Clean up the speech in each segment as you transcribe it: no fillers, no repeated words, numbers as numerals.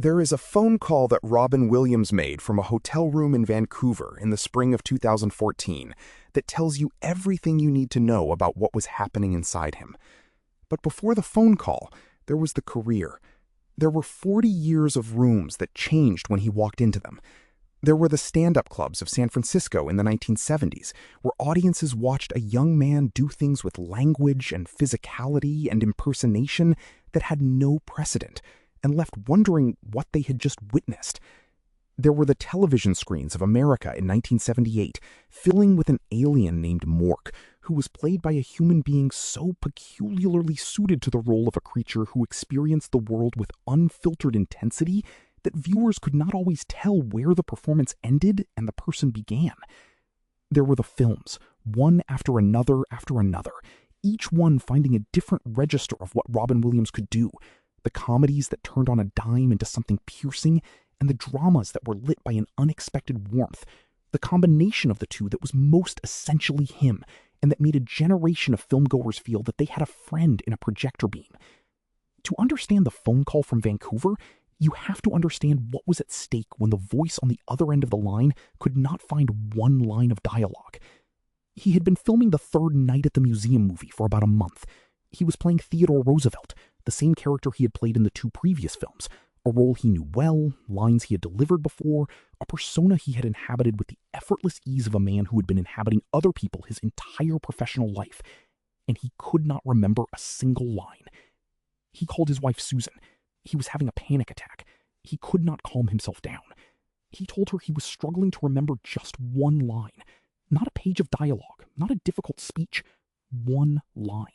There is a phone call that Robin Williams made from a hotel room in Vancouver in the spring of 2014 that tells you everything you need to know about what was happening inside him. But before the phone call, there was the career. There were 40 years of rooms that changed when he walked into them. There were the stand-up clubs of San Francisco in the 1970s, where audiences watched a young man do things with language and physicality and impersonation that had no precedent, and left wondering what they had just witnessed. There were the television screens of America in 1978, filling with an alien named Mork, who was played by a human being so peculiarly suited to the role of a creature who experienced the world with unfiltered intensity that viewers could not always tell where the performance ended and the person began. There were the films, one after another, each one finding a different register of what Robin Williams could do. The comedies that turned on a dime into something piercing, and the dramas that were lit by an unexpected warmth, the combination of the two that was most essentially him, and that made a generation of filmgoers feel that they had a friend in a projector beam. To understand the phone call from Vancouver, you have to understand what was at stake when the voice on the other end of the line could not find one line of dialogue. He had been filming the third Night at the Museum movie for about a month. He was playing Theodore Roosevelt, the same character he had played in the two previous films, a role he knew well, lines he had delivered before, a persona he had inhabited with the effortless ease of a man who had been inhabiting other people his entire professional life, and he could not remember a single line. He called his wife Susan. He was having a panic attack. He could not calm himself down. He told her he was struggling to remember just one line, not a page of dialogue, not a difficult speech, one line.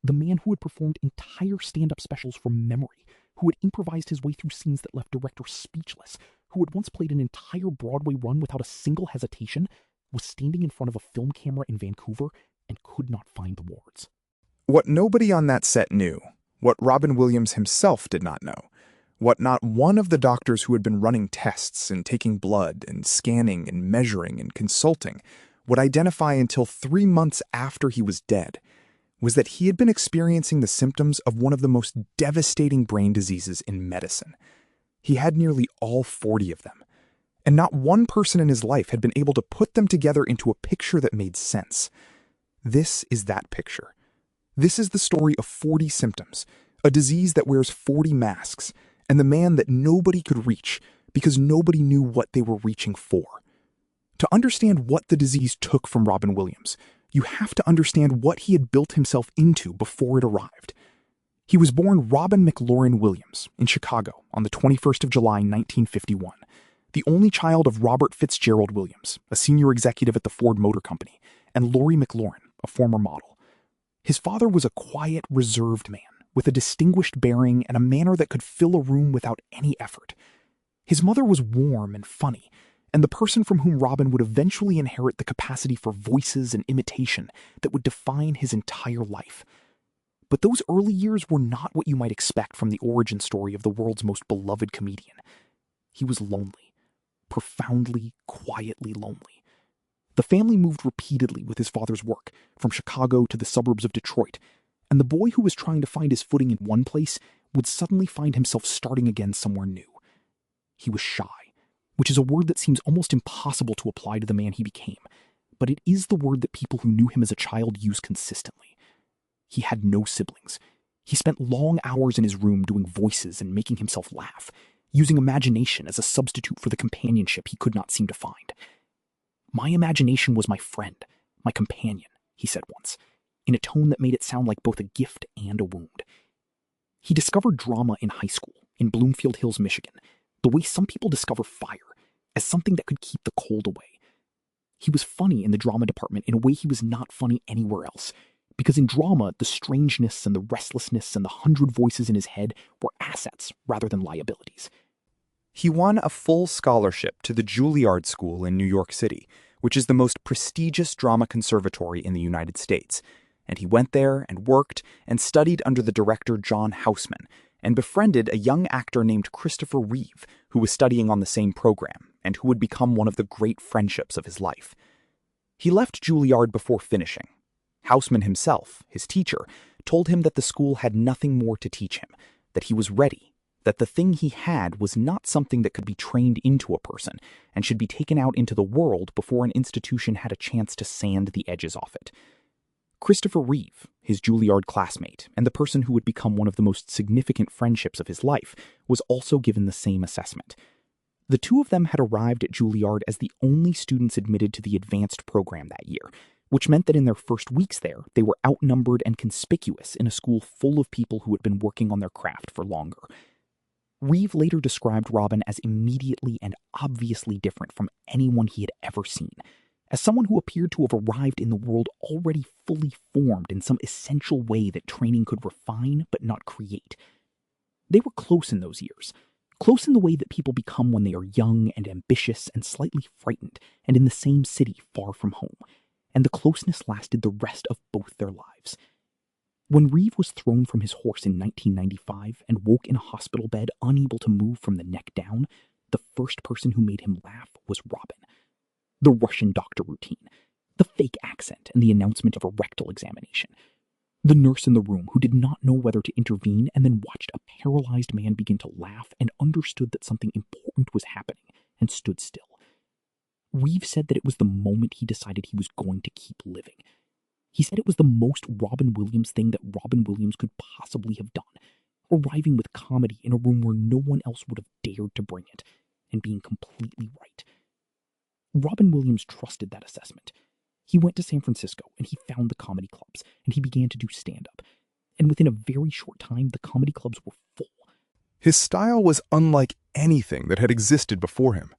The man who had performed entire stand-up specials from memory, who had improvised his way through scenes that left directors speechless, who had once played an entire Broadway run without a single hesitation, was standing in front of a film camera in Vancouver and could not find the words. What nobody on that set knew, what Robin Williams himself did not know, what not one of the doctors who had been running tests and taking blood and scanning and measuring and consulting would identify until 3 months after he was dead, was that he had been experiencing the symptoms of one of the most devastating brain diseases in medicine. He had nearly all 40 of them, and not one person in his life had been able to put them together into a picture that made sense. This is that picture. This is the story of 40 symptoms, a disease that wears 40 masks, and the man that nobody could reach because nobody knew what they were reaching for. To understand what the disease took from Robin Williams, you have to understand what he had built himself into before it arrived. He was born Robin McLaurin Williams in Chicago on the 21st of July, 1951, the only child of Robert Fitzgerald Williams, a senior executive at the Ford Motor Company, and Lori McLaurin, a former model. His father was a quiet, reserved man with a distinguished bearing and a manner that could fill a room without any effort. His mother was warm and funny, and the person from whom Robin would eventually inherit the capacity for voices and imitation that would define his entire life. But those early years were not what you might expect from the origin story of the world's most beloved comedian. He was lonely, profoundly, quietly lonely. The family moved repeatedly with his father's work, from Chicago to the suburbs of Detroit, and the boy who was trying to find his footing in one place would suddenly find himself starting again somewhere new. He was shy, which is a word that seems almost impossible to apply to the man he became, but it is the word that people who knew him as a child use consistently. He had no siblings. He spent long hours in his room doing voices and making himself laugh, using imagination as a substitute for the companionship he could not seem to find. "My imagination was my friend, my companion," he said once, in a tone that made it sound like both a gift and a wound. He discovered drama in high school, in Bloomfield Hills, Michigan, the way some people discover fire, as something that could keep the cold away. He was funny in the drama department in a way he was not funny anywhere else, because in drama, the strangeness and the restlessness and the 100 voices in his head were assets rather than liabilities. He won a full scholarship to the Juilliard School in New York City, which is the most prestigious drama conservatory in the United States, and he went there and worked and studied under the director John Houseman, and befriended a young actor named Christopher Reeve, who was studying on the same program, and who would become one of the great friendships of his life. He left Juilliard before finishing. Houseman himself, his teacher, told him that the school had nothing more to teach him, that he was ready, that the thing he had was not something that could be trained into a person and should be taken out into the world before an institution had a chance to sand the edges off it. Christopher Reeve, his Juilliard classmate, and the person who would become one of the most significant friendships of his life, was also given the same assessment. The two of them had arrived at Juilliard as the only students admitted to the advanced program that year, which meant that in their first weeks there, they were outnumbered and conspicuous in a school full of people who had been working on their craft for longer. Reeve later described Robin as immediately and obviously different from anyone he had ever seen, as someone who appeared to have arrived in the world already fully formed in some essential way that training could refine but not create. They were close in those years, close in the way that people become when they are young and ambitious and slightly frightened and in the same city far from home, and the closeness lasted the rest of both their lives. When Reeve was thrown from his horse in 1995 and woke in a hospital bed unable to move from the neck down, the first person who made him laugh was Robin. The Russian doctor routine, the fake accent and the announcement of a rectal examination, the nurse in the room who did not know whether to intervene and then watched a paralyzed man begin to laugh and understood that something important was happening and stood still. Reeve said that it was the moment he decided he was going to keep living. He said it was the most Robin Williams thing that Robin Williams could possibly have done, arriving with comedy in a room where no one else would have dared to bring it, and being completely right. Robin Williams trusted that assessment. He went to San Francisco and he found the comedy clubs, and he began to do stand-up. And within a very short time, the comedy clubs were full. His style was unlike anything that had existed before him.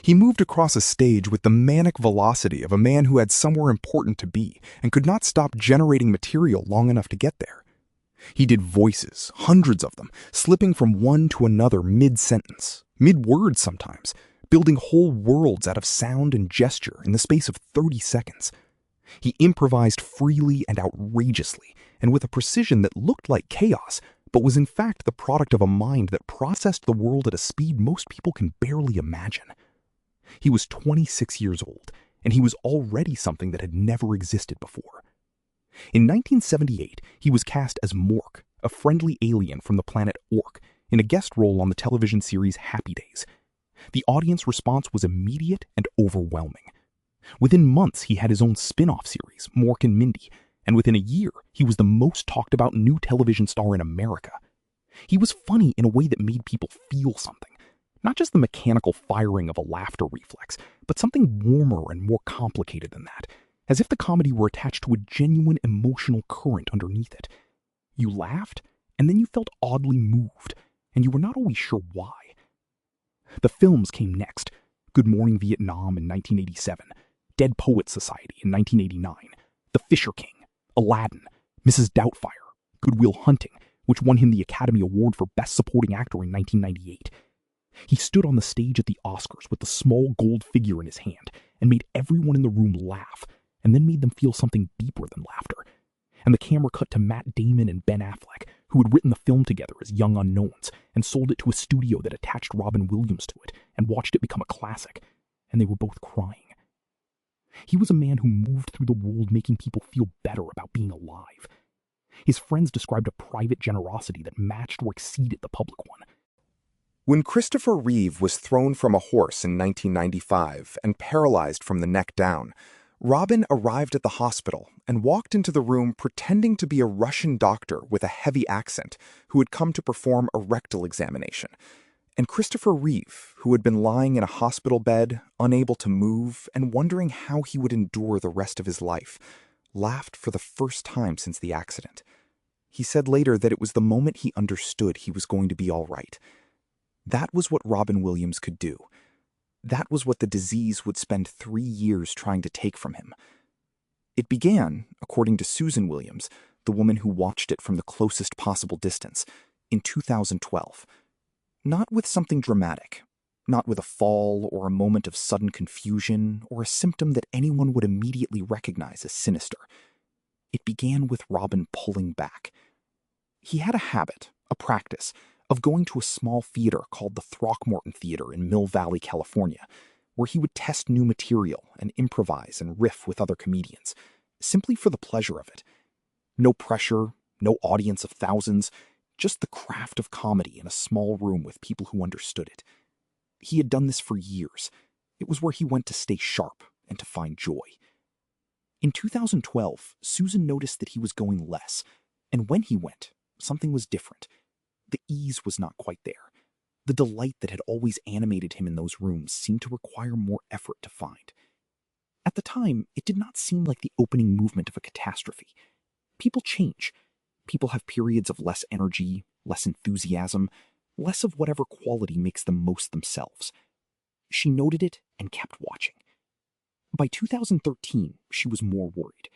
He moved across a stage with the manic velocity of a man who had somewhere important to be and could not stop generating material long enough to get there. He did voices, hundreds of them, slipping from one to another mid-sentence, mid-word sometimes, building whole worlds out of sound and gesture in the space of 30 seconds. He improvised freely and outrageously, and with a precision that looked like chaos, but was in fact the product of a mind that processed the world at a speed most people can barely imagine. He was 26 years old, and he was already something that had never existed before. In 1978, he was cast as Mork, a friendly alien from the planet Ork, in a guest role on the television series Happy Days. The audience response was immediate and overwhelming. Within months, he had his own spin-off series, Mork and Mindy, and within a year, he was the most talked about new television star in America. He was funny in a way that made people feel something. Not just the mechanical firing of a laughter reflex, but something warmer and more complicated than that, as if the comedy were attached to a genuine emotional current underneath it. You laughed, and then you felt oddly moved, and you were not always sure why. The films came next: Good Morning Vietnam in 1987, Dead Poets Society in 1989, The Fisher King, Aladdin, Mrs. Doubtfire, Good Will Hunting, which won him the Academy Award for Best Supporting Actor in 1998. He stood on the stage at the Oscars with the small gold figure in his hand and made everyone in the room laugh, and then made them feel something deeper than laughter. And the camera cut to Matt Damon and Ben Affleck, who had written the film together as young unknowns and sold it to a studio that attached Robin Williams to it and watched it become a classic, and they were both crying. He was a man who moved through the world making people feel better about being alive. His friends described a private generosity that matched or exceeded the public one. When Christopher Reeve was thrown from a horse in 1995 and paralyzed from the neck down, Robin arrived at the hospital and walked into the room pretending to be a Russian doctor with a heavy accent who had come to perform a rectal examination. And Christopher Reeve, who had been lying in a hospital bed, unable to move, and wondering how he would endure the rest of his life, laughed for the first time since the accident. He said later that it was the moment he understood he was going to be all right. That was what Robin Williams could do. That was what the disease would spend 3 years trying to take from him. It began, according to Susan Williams, the woman who watched it from the closest possible distance, in 2012. Not with something dramatic, not with a fall or a moment of sudden confusion or a symptom that anyone would immediately recognize as sinister. It began with Robin pulling back. He had a habit, a practice, of going to a small theater called the Throckmorton Theater in Mill Valley, California, where he would test new material and improvise and riff with other comedians, simply for the pleasure of it. No pressure, no audience of thousands, just the craft of comedy in a small room with people who understood it. He had done this for years. It was where he went to stay sharp and to find joy. In 2012, Susan noticed that he was going less, and when he went, something was different. The ease was not quite there. The delight that had always animated him in those rooms seemed to require more effort to find. At the time, it did not seem like the opening movement of a catastrophe. People change. People have periods of less energy, less enthusiasm, less of whatever quality makes them most themselves. She noted it and kept watching. By 2013, she was more worried.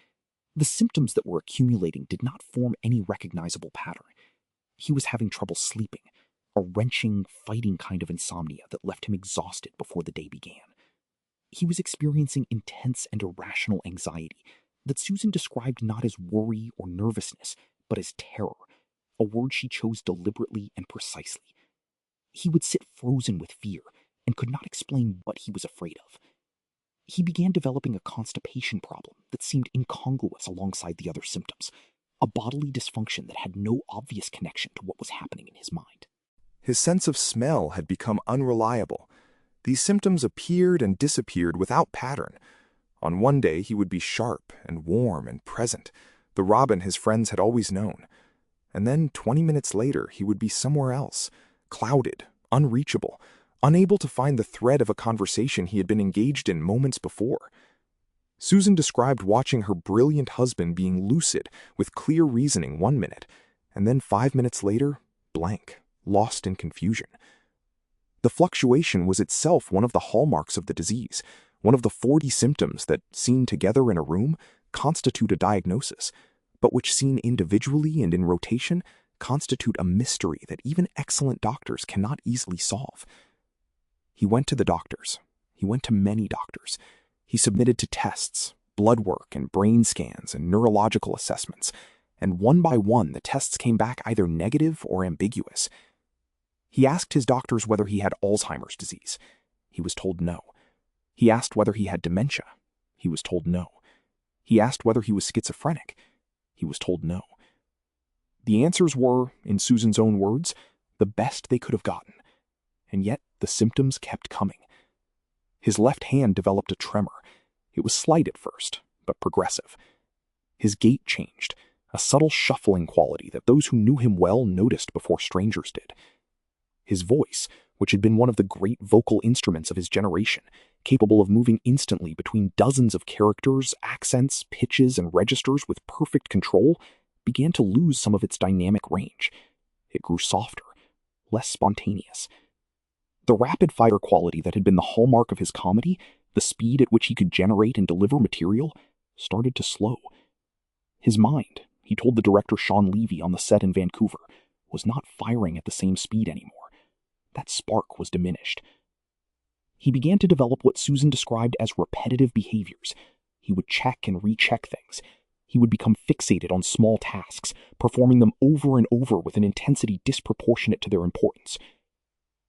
The symptoms that were accumulating did not form any recognizable pattern. He was having trouble sleeping, a wrenching, fighting kind of insomnia that left him exhausted before the day began. He was experiencing intense and irrational anxiety that Susan described not as worry or nervousness, but as terror, a word she chose deliberately and precisely. He would sit frozen with fear and could not explain what he was afraid of. He began developing a constipation problem that seemed incongruous alongside the other symptoms, a bodily dysfunction that had no obvious connection to what was happening in his mind. His sense of smell had become unreliable. These symptoms appeared and disappeared without pattern. On one day he would be sharp and warm and present, the Robin his friends had always known. And then 20 minutes later he would be somewhere else, clouded, unreachable, unable to find the thread of a conversation he had been engaged in moments before. Susan described watching her brilliant husband being lucid with clear reasoning 1 minute, and then 5 minutes later, blank, lost in confusion. The fluctuation was itself one of the hallmarks of the disease, one of the 40 symptoms that, seen together in a room, constitute a diagnosis, but which seen individually and in rotation constitute a mystery that even excellent doctors cannot easily solve. He went to the doctors. He went to many doctors. He submitted to tests, blood work and brain scans and neurological assessments, and one by one the tests came back either negative or ambiguous. He asked his doctors whether he had Alzheimer's disease. He was told no. He asked whether he had dementia. He was told no. He asked whether he was schizophrenic. He was told no. The answers were, in Susan's own words, the best they could have gotten. And yet the symptoms kept coming. His left hand developed a tremor. It was slight at first, but progressive. His gait changed, a subtle shuffling quality that those who knew him well noticed before strangers did. His voice, which had been one of the great vocal instruments of his generation, capable of moving instantly between dozens of characters, accents, pitches, and registers with perfect control, began to lose some of its dynamic range. It grew softer, less spontaneous. The rapid-fire quality that had been the hallmark of his comedy, the speed at which he could generate and deliver material, started to slow. His mind, he told the director Sean Levy on the set in Vancouver, was not firing at the same speed anymore. That spark was diminished. He began to develop what Susan described as repetitive behaviors. He would check and recheck things. He would become fixated on small tasks, performing them over and over with an intensity disproportionate to their importance.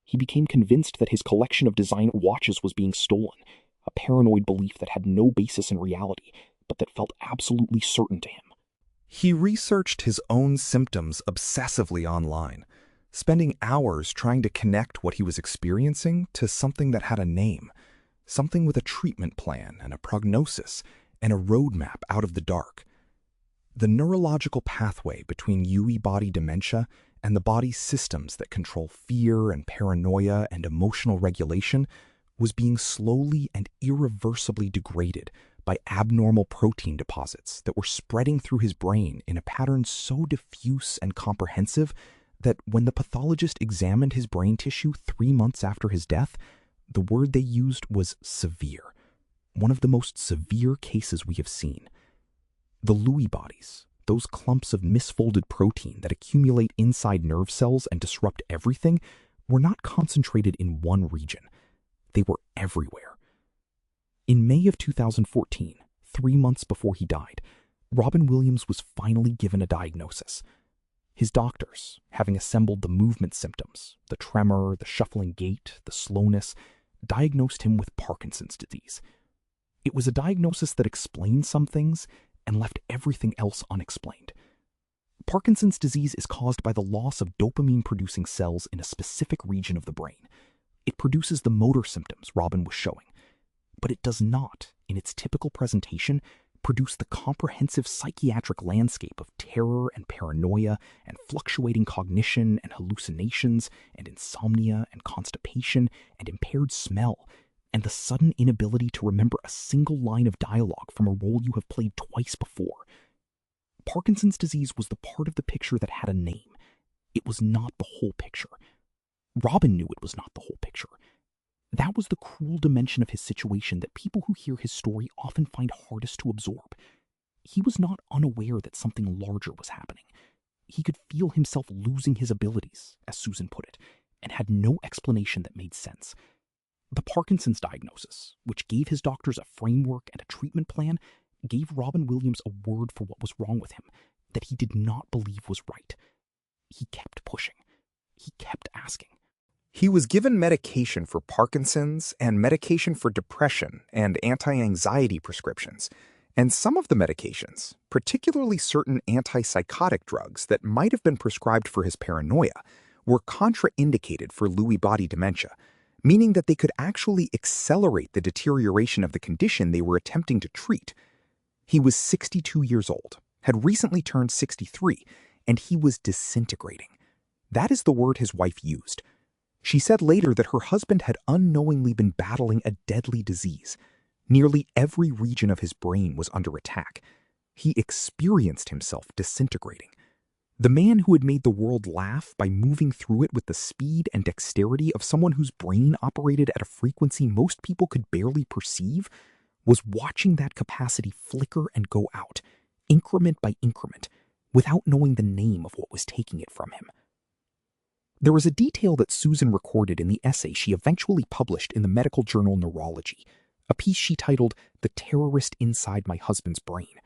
He became convinced that his collection of designer watches was being stolen, a paranoid belief that had no basis in reality, but that felt absolutely certain to him. He researched his own symptoms obsessively online, spending hours trying to connect what he was experiencing to something that had a name, something with a treatment plan and a prognosis and a roadmap out of the dark. The neurological pathway between Lewy body dementia and the body's systems that control fear and paranoia and emotional regulation was being slowly and irreversibly degraded by abnormal protein deposits that were spreading through his brain in a pattern so diffuse and comprehensive that when the pathologist examined his brain tissue 3 months after his death, the word they used was severe, one of the most severe cases we have seen. The Lewy bodies, those clumps of misfolded protein that accumulate inside nerve cells and disrupt everything, were not concentrated in one region. They were everywhere. In May of 2014, 3 months before he died, Robin Williams was finally given a diagnosis. His doctors, having assembled the movement symptoms, the tremor, the shuffling gait, the slowness, diagnosed him with Parkinson's disease. It was a diagnosis that explained some things and left everything else unexplained. Parkinson's disease is caused by the loss of dopamine-producing cells in a specific region of the brain. It produces the motor symptoms Robin was showing, but it does not, in its typical presentation, produce the comprehensive psychiatric landscape of terror and paranoia and fluctuating cognition and hallucinations and insomnia and constipation and impaired smell and the sudden inability to remember a single line of dialogue from a role you have played twice before. Parkinson's disease was the part of the picture that had a name. It was not the whole picture. Robin knew it was not the whole picture. That was the cruel dimension of his situation that people who hear his story often find hardest to absorb. He was not unaware that something larger was happening. He could feel himself losing his abilities, as Susan put it, and had no explanation that made sense. The Parkinson's diagnosis, which gave his doctors a framework and a treatment plan, gave Robin Williams a word for what was wrong with him, that he did not believe was right. He kept pushing. He kept asking. He was given medication for Parkinson's and medication for depression and anti-anxiety prescriptions. And some of the medications, particularly certain antipsychotic drugs that might have been prescribed for his paranoia, were contraindicated for Lewy body dementia, meaning that they could actually accelerate the deterioration of the condition they were attempting to treat. He was 62 years old, had recently turned 63, and he was disintegrating. That is the word his wife used. She said later that her husband had unknowingly been battling a deadly disease. Nearly every region of his brain was under attack. He experienced himself disintegrating. The man who had made the world laugh by moving through it with the speed and dexterity of someone whose brain operated at a frequency most people could barely perceive was watching that capacity flicker and go out, increment by increment, without knowing the name of what was taking it from him. There was a detail that Susan recorded in the essay she eventually published in the medical journal Neurology, a piece she titled "The Terrorist Inside My Husband's Brain."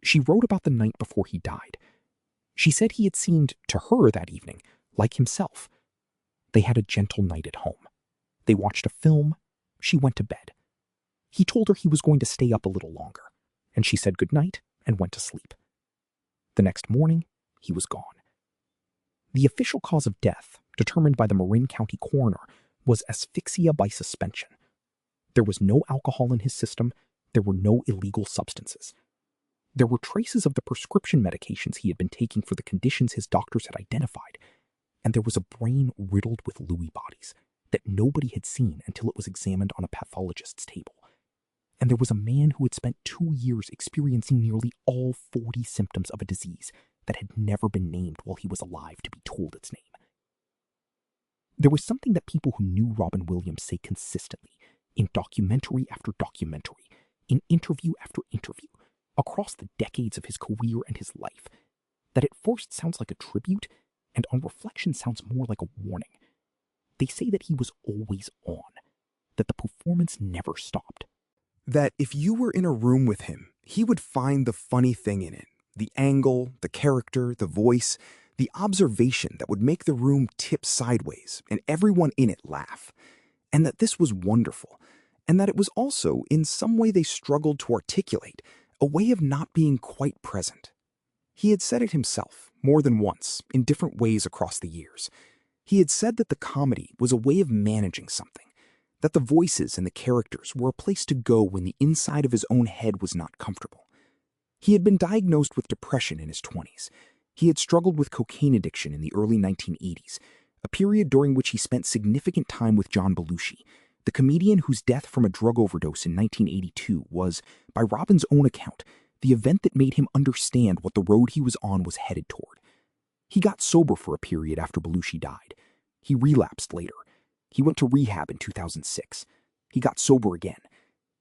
She wrote about the night before he died. She said he had seemed, to her that evening, like himself. They had a gentle night at home. They watched a film. She went to bed. He told her he was going to stay up a little longer, and she said goodnight and went to sleep. The next morning, he was gone. The official cause of death, determined by the Marin County coroner, was asphyxia by suspension. There was no alcohol in his system. There were no illegal substances. There were traces of the prescription medications he had been taking for the conditions his doctors had identified, and there was a brain riddled with Lewy bodies that nobody had seen until it was examined on a pathologist's table. And there was a man who had spent 2 years experiencing nearly all 40 symptoms of a disease that had never been named while he was alive to be told its name. There was something that people who knew Robin Williams say consistently, in documentary after documentary, in interview after interview, across the decades of his career and his life, that at first sounds like a tribute, and on reflection sounds more like a warning. They say that he was always on, that the performance never stopped. That if you were in a room with him, he would find the funny thing in it, the angle, the character, the voice, the observation that would make the room tip sideways and everyone in it laugh. And that this was wonderful, and that it was also, in some way they struggled to articulate, a way of not being quite present. He had said it himself, more than once, in different ways across the years. He had said that the comedy was a way of managing something, that the voices and the characters were a place to go when the inside of his own head was not comfortable. He had been diagnosed with depression in his 20s. He had struggled with cocaine addiction in the early 1980s, a period during which he spent significant time with John Belushi, the comedian whose death from a drug overdose in 1982 was, by Robin's own account, the event that made him understand what the road he was on was headed toward. He got sober for a period after Belushi died. He relapsed later. He went to rehab in 2006. He got sober again.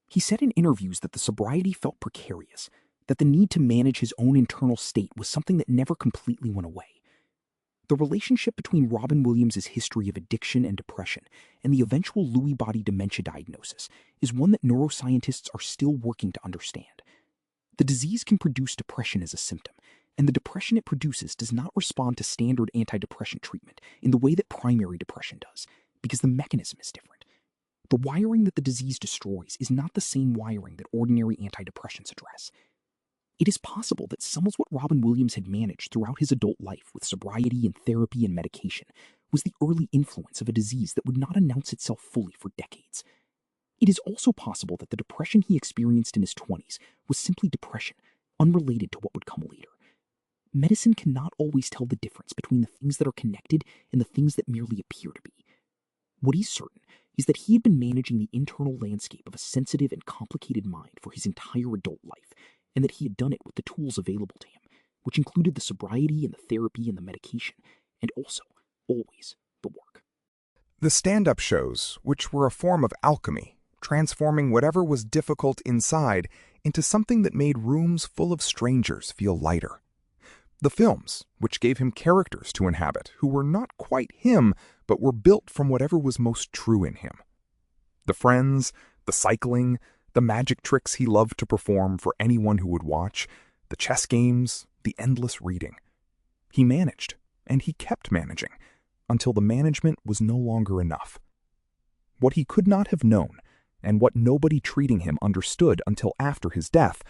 He said in interviews that the sobriety felt precarious, that the need to manage his own internal state was something that never completely went away. The relationship between Robin Williams' history of addiction and depression and the eventual Lewy body dementia diagnosis is one that neuroscientists are still working to understand. The disease can produce depression as a symptom, and the depression it produces does not respond to standard antidepressant treatment in the way that primary depression does, because the mechanism is different. The wiring that the disease destroys is not the same wiring that ordinary antidepressants address. It is possible that some of what Robin Williams had managed throughout his adult life with sobriety and therapy and medication was the early influence of a disease that would not announce itself fully for decades. It is also possible that the depression he experienced in his 20s was simply depression, unrelated to what would come later. Medicine cannot always tell the difference between the things that are connected and the things that merely appear to be. What is certain is that he had been managing the internal landscape of a sensitive and complicated mind for his entire adult life, and that he had done it with the tools available to him, which included the sobriety and the therapy and the medication, and also, always, the work. The stand-up shows, which were a form of alchemy, transforming whatever was difficult inside into something that made rooms full of strangers feel lighter. The films, which gave him characters to inhabit who were not quite him, but were built from whatever was most true in him. The friends, the cycling, the magic tricks he loved to perform for anyone who would watch, the chess games, the endless reading. He managed, and he kept managing, until the management was no longer enough. What he could not have known, and what nobody treating him understood until after his death,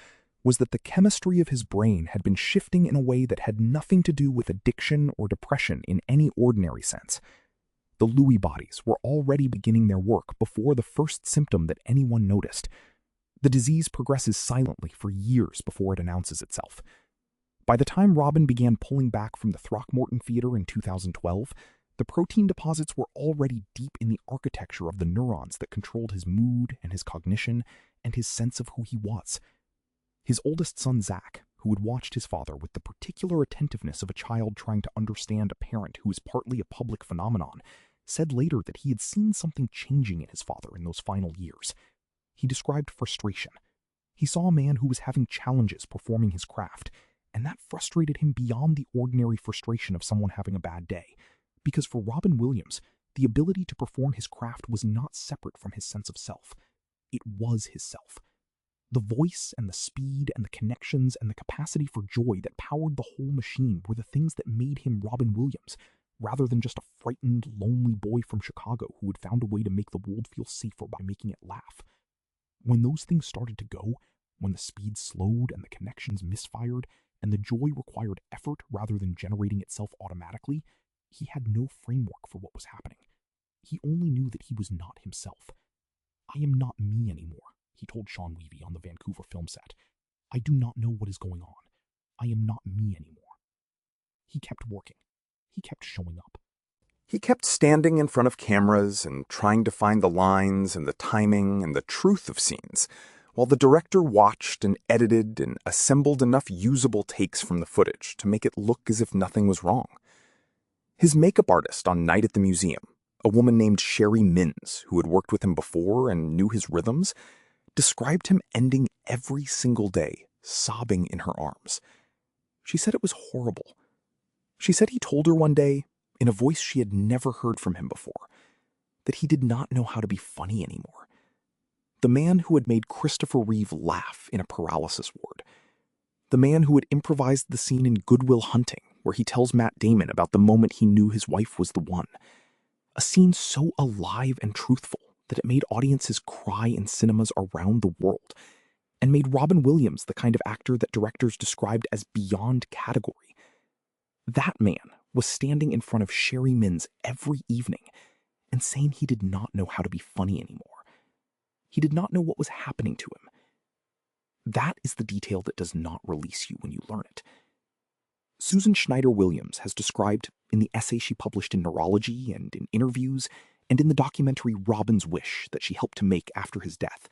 was that the chemistry of his brain had been shifting in a way that had nothing to do with addiction or depression in any ordinary sense. The Lewy bodies were already beginning their work before the first symptom that anyone noticed. The disease progresses silently for years before it announces itself. By the time Robin began pulling back from the Throckmorton Theater in 2012, the protein deposits were already deep in the architecture of the neurons that controlled his mood and his cognition and his sense of who he was. His oldest son, Zach, who had watched his father with the particular attentiveness of a child trying to understand a parent who is partly a public phenomenon, said later that he had seen something changing in his father in those final years. He described frustration. He saw a man who was having challenges performing his craft, and that frustrated him beyond the ordinary frustration of someone having a bad day, because for Robin Williams, the ability to perform his craft was not separate from his sense of self. It was his self. The voice and the speed and the connections and the capacity for joy that powered the whole machine were the things that made him Robin Williams, rather than just a frightened, lonely boy from Chicago who had found a way to make the world feel safer by making it laugh. When those things started to go, when the speed slowed and the connections misfired, and the joy required effort rather than generating itself automatically, he had no framework for what was happening. He only knew that he was not himself. "I am not me anymore," he told Sean Weavy on the Vancouver film set. "I do not know what is going on. I am not me anymore." He kept working. He kept showing up. He kept standing in front of cameras and trying to find the lines and the timing and the truth of scenes, while the director watched and edited and assembled enough usable takes from the footage to make it look as if nothing was wrong. His makeup artist on Night at the Museum, a woman named Sherry Minns, who had worked with him before and knew his rhythms, described him ending every single day, sobbing in her arms. She said it was horrible. She said he told her one day, in a voice she had never heard from him before, that he did not know how to be funny anymore. The man who had made Christopher Reeve laugh in a paralysis ward. The man who had improvised the scene in Good Will Hunting, where he tells Matt Damon about the moment he knew his wife was the one. A scene so alive and truthful that it made audiences cry in cinemas around the world, and made Robin Williams the kind of actor that directors described as beyond category. That man was standing in front of Sherry Minns every evening and saying he did not know how to be funny anymore. He did not know what was happening to him. That is the detail that does not release you when you learn it. Susan Schneider Williams has described, in the essay she published in Neurology and in interviews, and in the documentary Robin's Wish that she helped to make after his death,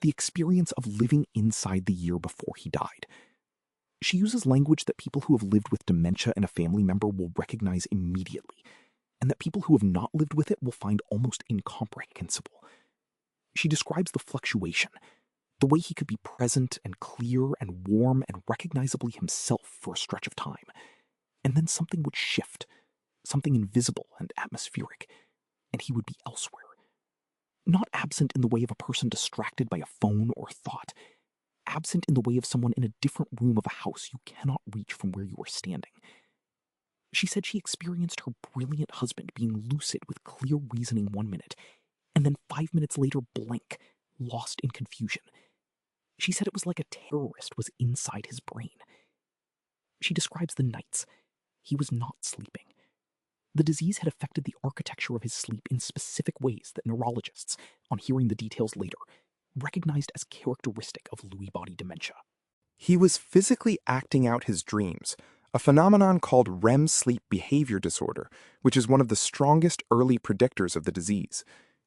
the experience of living inside the year before he died. She uses language that people who have lived with dementia in a family member will recognize immediately, and that people who have not lived with it will find almost incomprehensible. She describes the fluctuation, the way he could be present and clear and warm and recognizably himself for a stretch of time, and then something would shift, something invisible and atmospheric, and he would be elsewhere. Not absent in the way of a person distracted by a phone or thought, absent in the way of someone in a different room of a house you cannot reach from where you are standing. She said she experienced her brilliant husband being lucid with clear reasoning 1 minute, and then 5 minutes later blank, lost in confusion. She said it was like a terrorist was inside his brain. She describes the nights. He was not sleeping. The disease had affected the architecture of his sleep in specific ways that neurologists, on hearing the details later, recognized as characteristic of Lewy body dementia. He was physically acting out his dreams, a phenomenon called REM sleep behavior disorder, which is one of the strongest early predictors of the disease.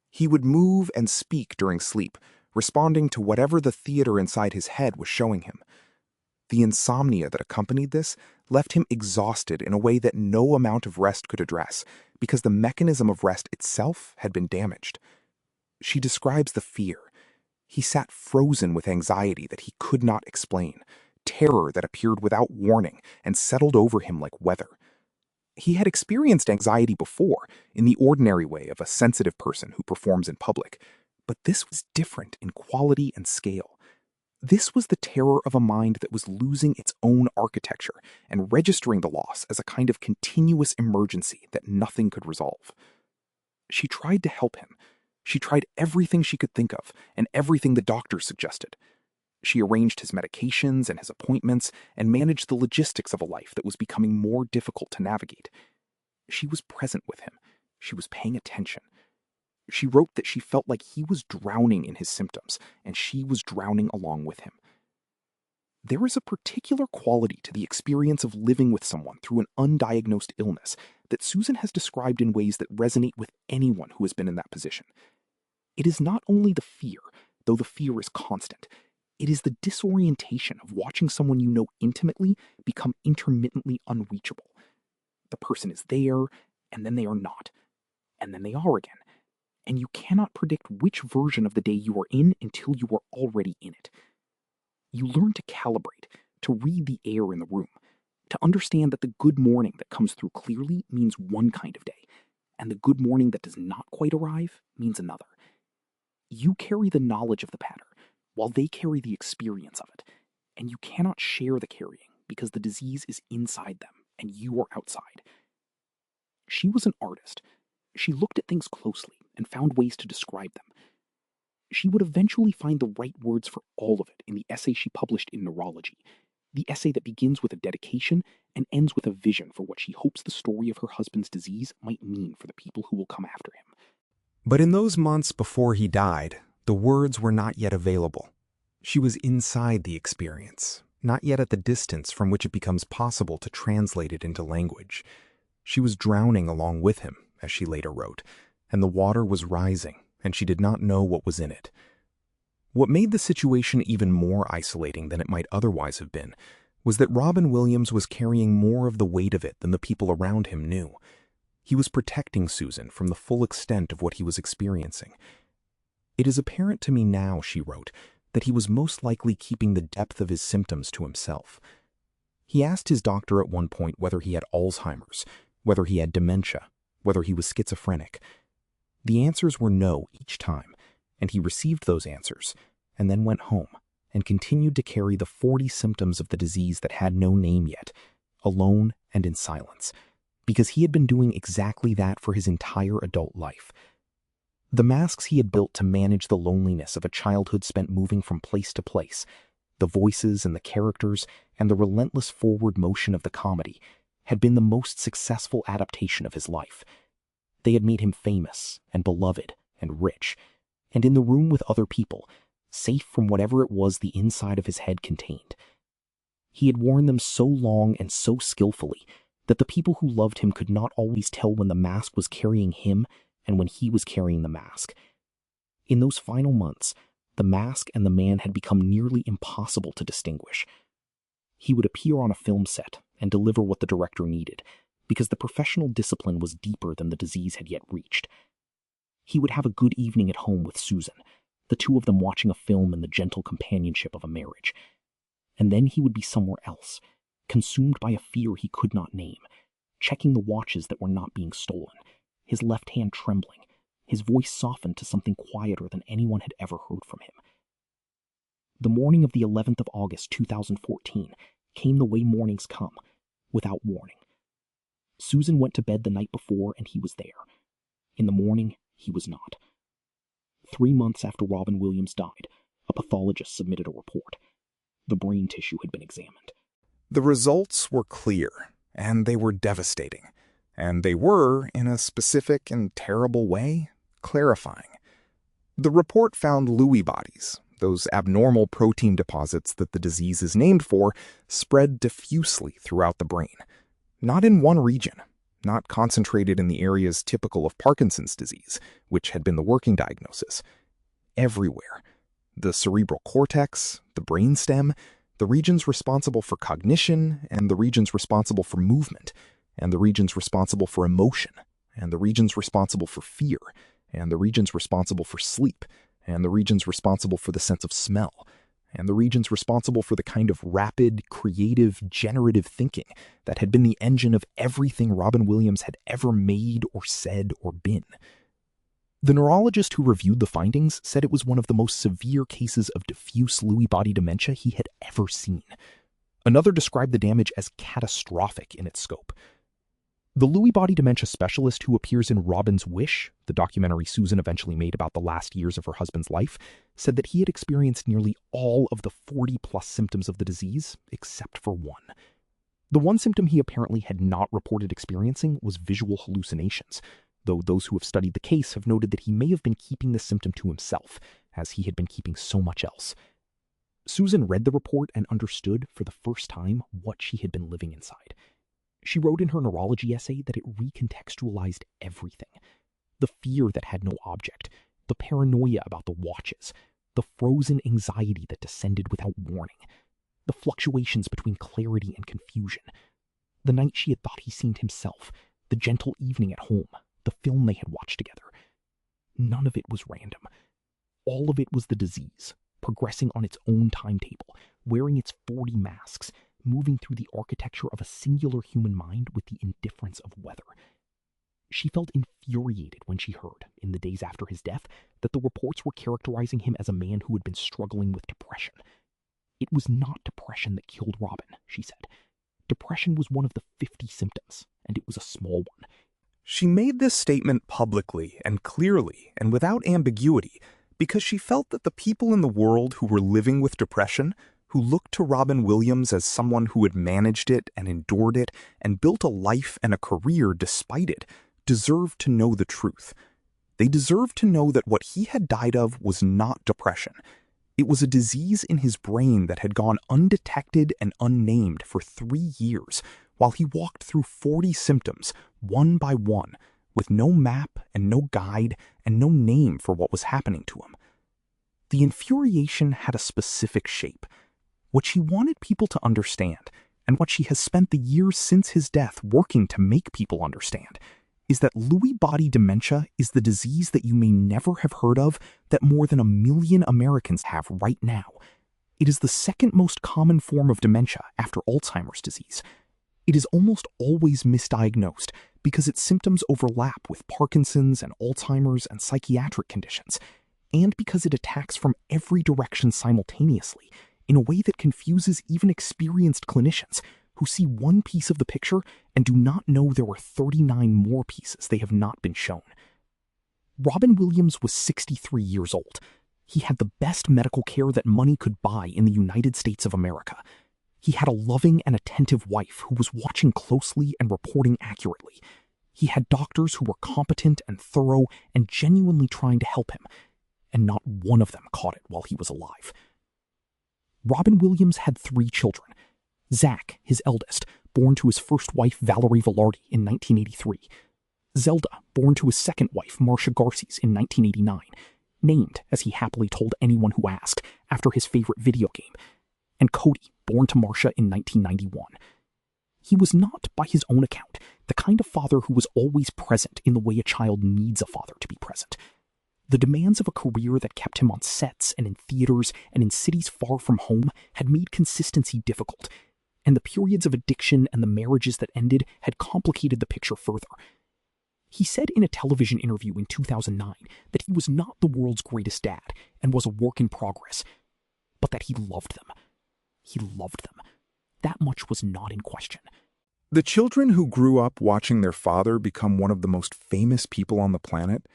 He would move and speak during sleep, responding to whatever the theater inside his head was showing him. The insomnia that accompanied this left him exhausted in a way that no amount of rest could address, because the mechanism of rest itself had been damaged. She describes the fear. He sat frozen with anxiety that he could not explain, terror that appeared without warning and settled over him like weather. He had experienced anxiety before, in the ordinary way of a sensitive person who performs in public, but this was different in quality and scale. This was the terror of a mind that was losing its own architecture and registering the loss as a kind of continuous emergency that nothing could resolve. She tried to help him. She tried everything she could think of and everything the doctors suggested. She arranged his medications and his appointments and managed the logistics of a life that was becoming more difficult to navigate. She was present with him. She was paying attention. She wrote that she felt like he was drowning in his symptoms, and she was drowning along with him. There is a particular quality to the experience of living with someone through an undiagnosed illness that Susan has described in ways that resonate with anyone who has been in that position. It is not only the fear, though the fear is constant. It is the disorientation of watching someone you know intimately become intermittently unreachable. The person is there, and then they are not, and then they are again. And you cannot predict which version of the day you are in until you are already in it. You learn to calibrate, to read the air in the room, to understand that the good morning that comes through clearly means one kind of day, and the good morning that does not quite arrive means another. You carry the knowledge of the pattern, while they carry the experience of it, and you cannot share the carrying because the disease is inside them and you are outside. She was an artist. She looked at things closely and found ways to describe them. She would eventually find the right words for all of it in the essay she published in Neurology, the essay that begins with a dedication and ends with a vision for what she hopes the story of her husband's disease might mean for the people who will come after him. But in those months before he died, the words were not yet available. She was inside the experience, not yet at the distance from which it becomes possible to translate it into language. She was drowning along with him, as she later wrote, and the water was rising, and she did not know what was in it. What made the situation even more isolating than it might otherwise have been was that Robin Williams was carrying more of the weight of it than the people around him knew. He was protecting Susan from the full extent of what he was experiencing. "It is apparent to me now," she wrote, "that he was most likely keeping the depth of his symptoms to himself. He asked his doctor at one point whether he had Alzheimer's, whether he had dementia, whether he was schizophrenic. The answers were no each time, and he received those answers, and then went home, and continued to carry the 40 symptoms of the disease that had no name yet, alone and in silence, because he had been doing exactly that for his entire adult life. The masks he had built to manage the loneliness of a childhood spent moving from place to place, the voices and the characters, and the relentless forward motion of the comedy, had been the most successful adaptation of his life. They had made him famous and beloved and rich, and in the room with other people, safe from whatever it was the inside of his head contained. He had worn them so long and so skillfully that the people who loved him could not always tell when the mask was carrying him and when he was carrying the mask. In those final months, the mask and the man had become nearly impossible to distinguish. He would appear on a film set and deliver what the director needed, because the professional discipline was deeper than the disease had yet reached. He would have a good evening at home with Susan, the two of them watching a film in the gentle companionship of a marriage. And then he would be somewhere else, consumed by a fear he could not name, checking the watches that were not being stolen, his left hand trembling, his voice softened to something quieter than anyone had ever heard from him. The morning of the 11th of August, 2014, came the way mornings come, without warning. Susan went to bed the night before and he was there. In the morning, he was not. 3 months after Robin Williams died, A pathologist submitted a report. The brain tissue had been examined. The results were clear, and they were devastating. And they were, in a specific and terrible way, clarifying. The report found Lewy bodies, those abnormal protein deposits that the disease is named for, spread diffusely throughout the brain. Not in one region, not concentrated in the areas typical of Parkinson's disease, which had been the working diagnosis. Everywhere. The cerebral cortex, the brainstem, the regions responsible for cognition, and the regions responsible for movement, and the regions responsible for emotion, and the regions responsible for fear, and the regions responsible for sleep, and the regions responsible for the sense of smell, and the regions responsible for the kind of rapid, creative, generative thinking that had been the engine of everything Robin Williams had ever made or said or been. The neurologist who reviewed the findings said it was one of the most severe cases of diffuse Lewy body dementia he had ever seen. Another described the damage as catastrophic in its scope. The Lewy body dementia specialist who appears in Robin's Wish, the documentary Susan eventually made about the last years of her husband's life, said that he had experienced nearly all of the 40-plus symptoms of the disease, except for one. The one symptom he apparently had not reported experiencing was visual hallucinations, though those who have studied the case have noted that he may have been keeping the symptom to himself, as he had been keeping so much else. Susan read the report and understood for the first time what she had been living inside. She wrote in her neurology essay that it recontextualized everything. The fear that had no object, the paranoia about the watches, the frozen anxiety that descended without warning, the fluctuations between clarity and confusion, the night she had thought he seemed himself, the gentle evening at home, the film they had watched together. None of it was random. All of it was the disease, progressing on its own timetable, wearing its 40 masks, moving through the architecture of a singular human mind with the indifference of weather. She felt infuriated when she heard, in the days after his death, that the reports were characterizing him as a man who had been struggling with depression. It was not depression that killed Robin, she said. Depression was one of the 50 symptoms, and it was a small one. She made this statement publicly and clearly and without ambiguity because she felt that the people in the world who were living with depression, who looked to Robin Williams as someone who had managed it and endured it and built a life and a career despite it, deserved to know the truth. They deserved to know that what he had died of was not depression. It was a disease in his brain that had gone undetected and unnamed for 3 years, while he walked through 40 symptoms, one by one, with no map and no guide and no name for what was happening to him. The infuriation had a specific shape. What she wanted people to understand, and what she has spent the years since his death working to make people understand, is that Lewy body dementia is the disease that you may never have heard of that more than 1 million Americans have right now. It is the second most common form of dementia after Alzheimer's disease. It is almost always misdiagnosed because its symptoms overlap with Parkinson's and Alzheimer's and psychiatric conditions, and because it attacks from every direction simultaneously in a way that confuses even experienced clinicians who see one piece of the picture and do not know there are 39 more pieces they have not been shown. Robin Williams was 63 years old. He had the best medical care that money could buy in the United States of America. He had a loving and attentive wife who was watching closely and reporting accurately. He had doctors who were competent and thorough and genuinely trying to help him, and not one of them caught it while he was alive. Robin Williams had 3 children. Zach, his eldest, born to his first wife Valerie Velarde in 1983. Zelda, born to his second wife Marcia Garces in 1989, named, as he happily told anyone who asked, after his favorite video game. And Cody, born to Marcia in 1991. He was not, by his own account, the kind of father who was always present in the way a child needs a father to be present. The demands of a career that kept him on sets and in theaters and in cities far from home had made consistency difficult, and the periods of addiction and the marriages that ended had complicated the picture further. He said in a television interview in 2009 that he was not the world's greatest dad and was a work in progress, but that he loved them. He loved them. That much was not in question. The children who grew up watching their father become one of the most famous people on the planet,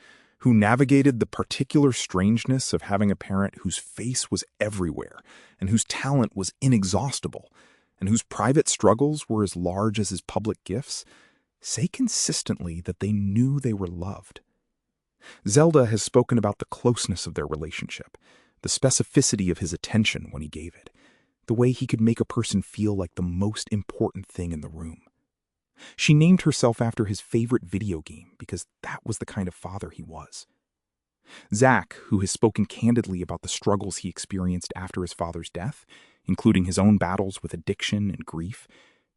who navigated the particular strangeness of having a parent whose face was everywhere and whose talent was inexhaustible, and whose private struggles were as large as his public gifts, say consistently that they knew they were loved. Zelda has spoken about the closeness of their relationship, the specificity of his attention when he gave it, the way he could make a person feel like the most important thing in the room. She named herself after his favorite video game because that was the kind of father he was. Zach, who has spoken candidly about the struggles he experienced after his father's death, including his own battles with addiction and grief,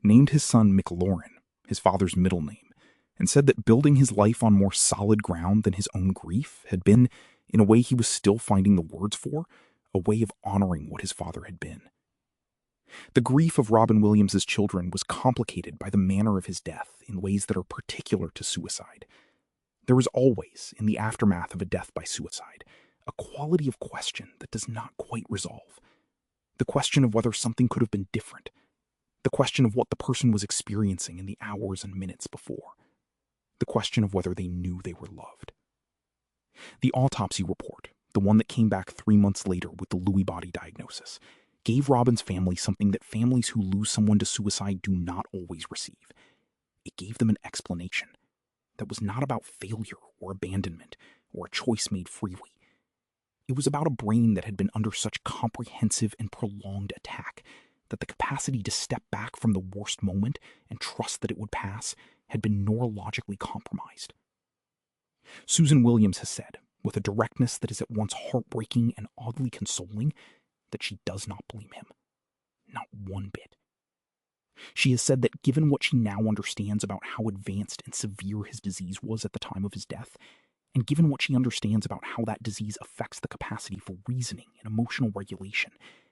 named his son McLaurin, his father's middle name, and said that building his life on more solid ground than his own grief had been, in a way he was still finding the words for, a way of honoring what his father had been. The grief of Robin Williams' children was complicated by the manner of his death in ways that are particular to suicide. There is always, in the aftermath of a death by suicide, a quality of question that does not quite resolve. The question of whether something could have been different. The question of what the person was experiencing in the hours and minutes before. The question of whether they knew they were loved. The autopsy report, the one that came back 3 months later with the Lewy body diagnosis, gave Robin's family something that families who lose someone to suicide do not always receive. It gave them an explanation that was not about failure or abandonment or a choice made freely. It was about a brain that had been under such comprehensive and prolonged attack that the capacity to step back from the worst moment and trust that it would pass had been neurologically compromised. Susan Williams has said, with a directness that is at once heartbreaking and oddly consoling, that she does not blame him. Not one bit. She has said that given what she now understands about how advanced and severe his disease was at the time of his death, and given what she understands about how that disease affects the capacity for reasoning and emotional regulation,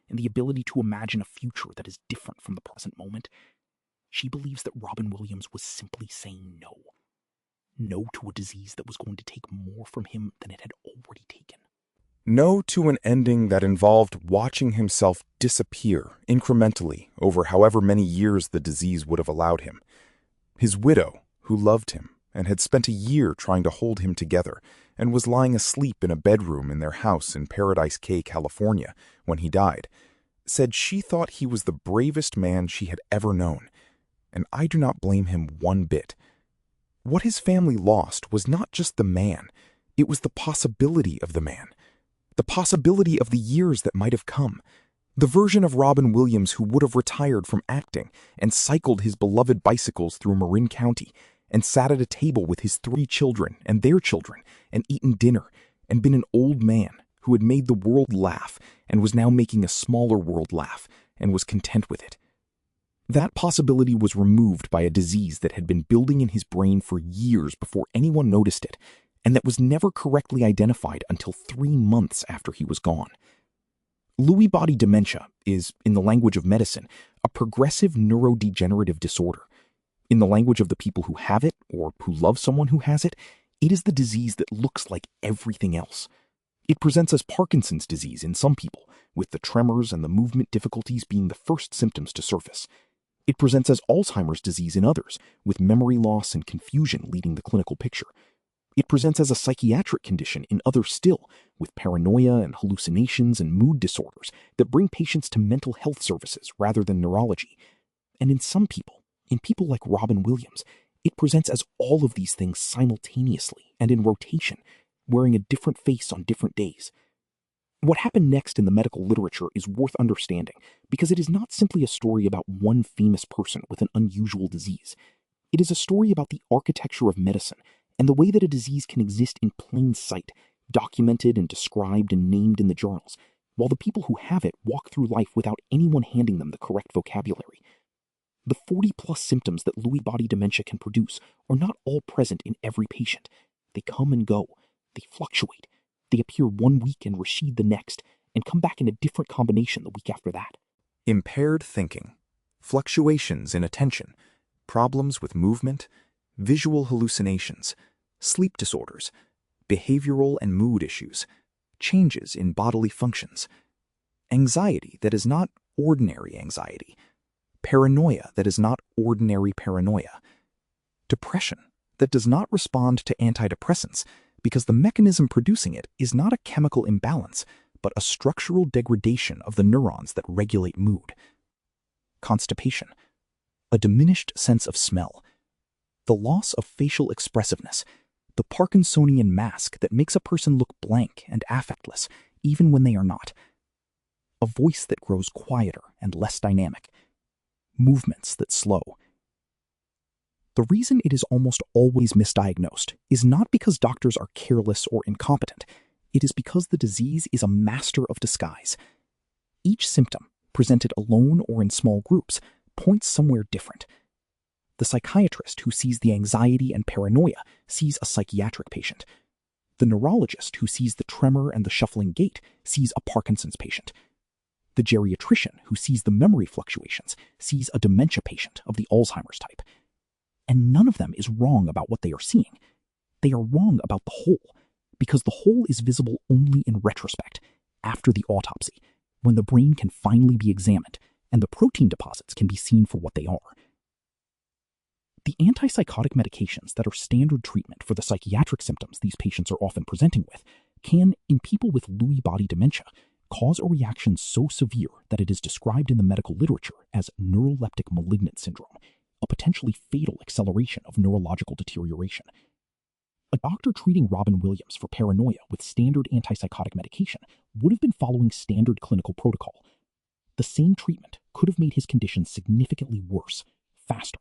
and the ability to imagine a future that is different from the present moment, she believes that Robin Williams was simply saying no. No to a disease that was going to take more from him than it had already taken. No to an ending that involved watching himself disappear incrementally over however many years the disease would have allowed him. His widow, who loved him and had spent a year trying to hold him together and was lying asleep in a bedroom in their house in Paradise Cay, California, when he died, said she thought he was the bravest man she had ever known, and I do not blame him one bit. What his family lost was not just the man, it was the possibility of the man. The possibility of the years that might have come. The version of Robin Williams who would have retired from acting and cycled his beloved bicycles through Marin County and sat at a table with his 3 children and their children and eaten dinner and been an old man who had made the world laugh and was now making a smaller world laugh and was content with it. That possibility was removed by a disease that had been building in his brain for years before anyone noticed it, and that was never correctly identified until 3 months after he was gone. Lewy body dementia is, in the language of medicine, a progressive neurodegenerative disorder. In the language of the people who have it, or who love someone who has it, it is the disease that looks like everything else. It presents as Parkinson's disease in some people, with the tremors and the movement difficulties being the first symptoms to surface. It presents as Alzheimer's disease in others, with memory loss and confusion leading the clinical picture. It presents as a psychiatric condition in others still, with paranoia and hallucinations and mood disorders that bring patients to mental health services rather than neurology. And in some people, in people like Robin Williams, it presents as all of these things simultaneously and in rotation, wearing a different face on different days. What happened next in the medical literature is worth understanding because it is not simply a story about one famous person with an unusual disease. It is a story about the architecture of medicine and the way that a disease can exist in plain sight, documented and described and named in the journals, while the people who have it walk through life without anyone handing them the correct vocabulary. The 40-plus symptoms that Lewy body dementia can produce are not all present in every patient. They come and go. They fluctuate. They appear one week and recede the next, and come back in a different combination the week after that. Impaired thinking, fluctuations in attention, problems with movement, visual hallucinations, sleep disorders, behavioral and mood issues, changes in bodily functions, anxiety that is not ordinary anxiety, paranoia that is not ordinary paranoia, depression that does not respond to antidepressants because the mechanism producing it is not a chemical imbalance, but a structural degradation of the neurons that regulate mood. Constipation, a diminished sense of smell, the loss of facial expressiveness, the Parkinsonian mask that makes a person look blank and affectless, even when they are not. A voice that grows quieter and less dynamic. Movements that slow. The reason it is almost always misdiagnosed is not because doctors are careless or incompetent. It is because the disease is a master of disguise. Each symptom, presented alone or in small groups, points somewhere different. The psychiatrist who sees the anxiety and paranoia sees a psychiatric patient. The neurologist who sees the tremor and the shuffling gait sees a Parkinson's patient. The geriatrician who sees the memory fluctuations sees a dementia patient of the Alzheimer's type. And none of them is wrong about what they are seeing. They are wrong about the whole, because the whole is visible only in retrospect, after the autopsy, when the brain can finally be examined and the protein deposits can be seen for what they are. The antipsychotic medications that are standard treatment for the psychiatric symptoms these patients are often presenting with can, in people with Lewy body dementia, cause a reaction so severe that it is described in the medical literature as neuroleptic malignant syndrome, a potentially fatal acceleration of neurological deterioration. A doctor treating Robin Williams for paranoia with standard antipsychotic medication would have been following standard clinical protocol. The same treatment could have made his condition significantly worse, faster.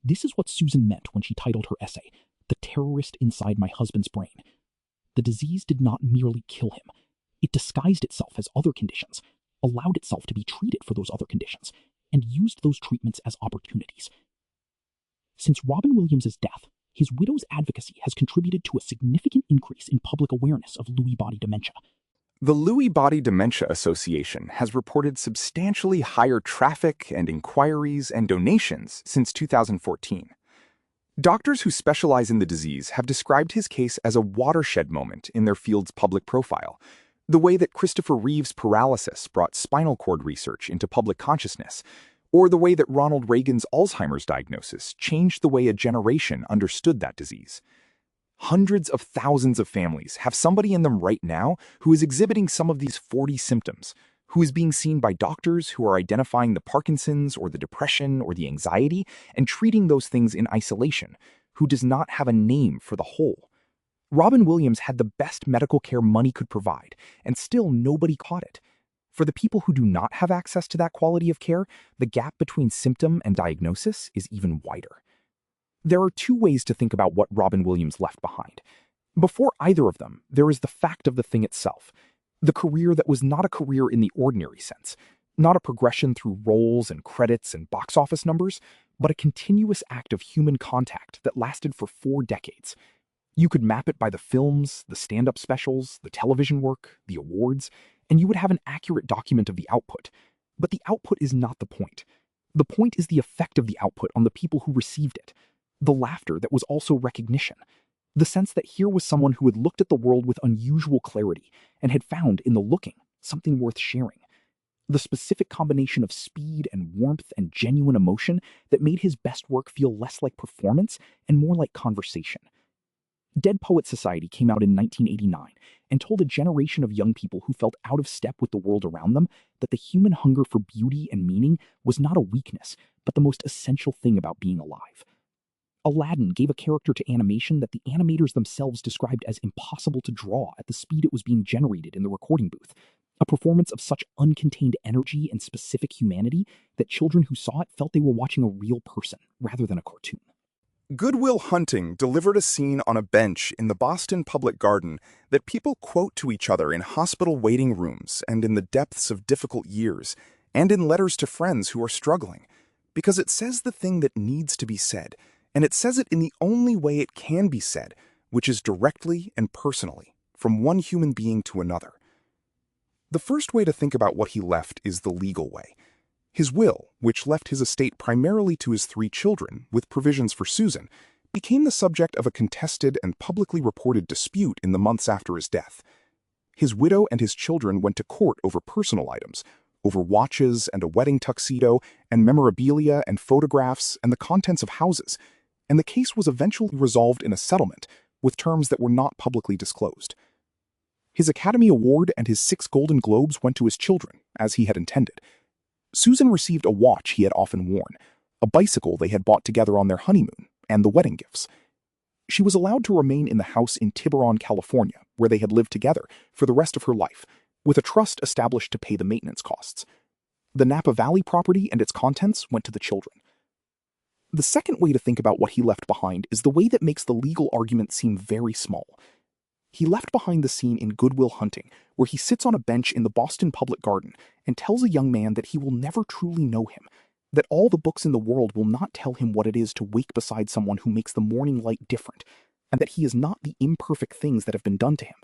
This is what Susan meant when she titled her essay, "The Terrorist Inside My Husband's Brain." The disease did not merely kill him. It disguised itself as other conditions, allowed itself to be treated for those other conditions, and used those treatments as opportunities. Since Robin Williams' death, his widow's advocacy has contributed to a significant increase in public awareness of Lewy body dementia. The Lewy Body Dementia Association has reported substantially higher traffic and inquiries and donations since 2014. Doctors who specialize in the disease have described his case as a watershed moment in their field's public profile, the way that Christopher Reeve's paralysis brought spinal cord research into public consciousness, or the way that Ronald Reagan's Alzheimer's diagnosis changed the way a generation understood that disease. Hundreds of thousands of families have somebody in them right now who is exhibiting some of these 40 symptoms, who is being seen by doctors who are identifying the Parkinson's or the depression or the anxiety and treating those things in isolation, who does not have a name for the whole. Robin Williams had the best medical care money could provide, and still nobody caught it. For the people who do not have access to that quality of care, the gap between symptom and diagnosis is even wider. There are two ways to think about what Robin Williams left behind. Before either of them, there is the fact of the thing itself, the career that was not a career in the ordinary sense, not a progression through roles and credits and box office numbers, but a continuous act of human contact that lasted for 4 decades. You could map it by the films, the stand-up specials, the television work, the awards, and you would have an accurate document of the output. But the output is not the point. The point is the effect of the output on the people who received it. The laughter that was also recognition. The sense that here was someone who had looked at the world with unusual clarity and had found in the looking something worth sharing. The specific combination of speed and warmth and genuine emotion that made his best work feel less like performance and more like conversation. Dead Poets Society came out in 1989 and told a generation of young people who felt out of step with the world around them that the human hunger for beauty and meaning was not a weakness, but the most essential thing about being alive. Aladdin gave a character to animation that the animators themselves described as impossible to draw at the speed it was being generated in the recording booth, a performance of such uncontained energy and specific humanity that children who saw it felt they were watching a real person rather than a cartoon. Good Will Hunting delivered a scene on a bench in the Boston Public Garden that people quote to each other in hospital waiting rooms and in the depths of difficult years, and in letters to friends who are struggling, because it says the thing that needs to be said, and it says it in the only way it can be said, which is directly and personally, from one human being to another. The first way to think about what he left is the legal way. His will, which left his estate primarily to his 3 children, with provisions for Susan, became the subject of a contested and publicly reported dispute in the months after his death. His widow and his children went to court over personal items, over watches and a wedding tuxedo and memorabilia and photographs and the contents of houses, and the case was eventually resolved in a settlement, with terms that were not publicly disclosed. His Academy Award and his 6 Golden Globes went to his children, as he had intended. Susan received a watch he had often worn, a bicycle they had bought together on their honeymoon, and the wedding gifts. She was allowed to remain in the house in Tiburon, California, where they had lived together, for the rest of her life, with a trust established to pay the maintenance costs. The Napa Valley property and its contents went to the children. The second way to think about what he left behind is the way that makes the legal argument seem very small. He left behind the scene in Good Will Hunting, where he sits on a bench in the Boston Public Garden and tells a young man that he will never truly know him, that all the books in the world will not tell him what it is to wake beside someone who makes the morning light different, and that he is not the imperfect things that have been done to him,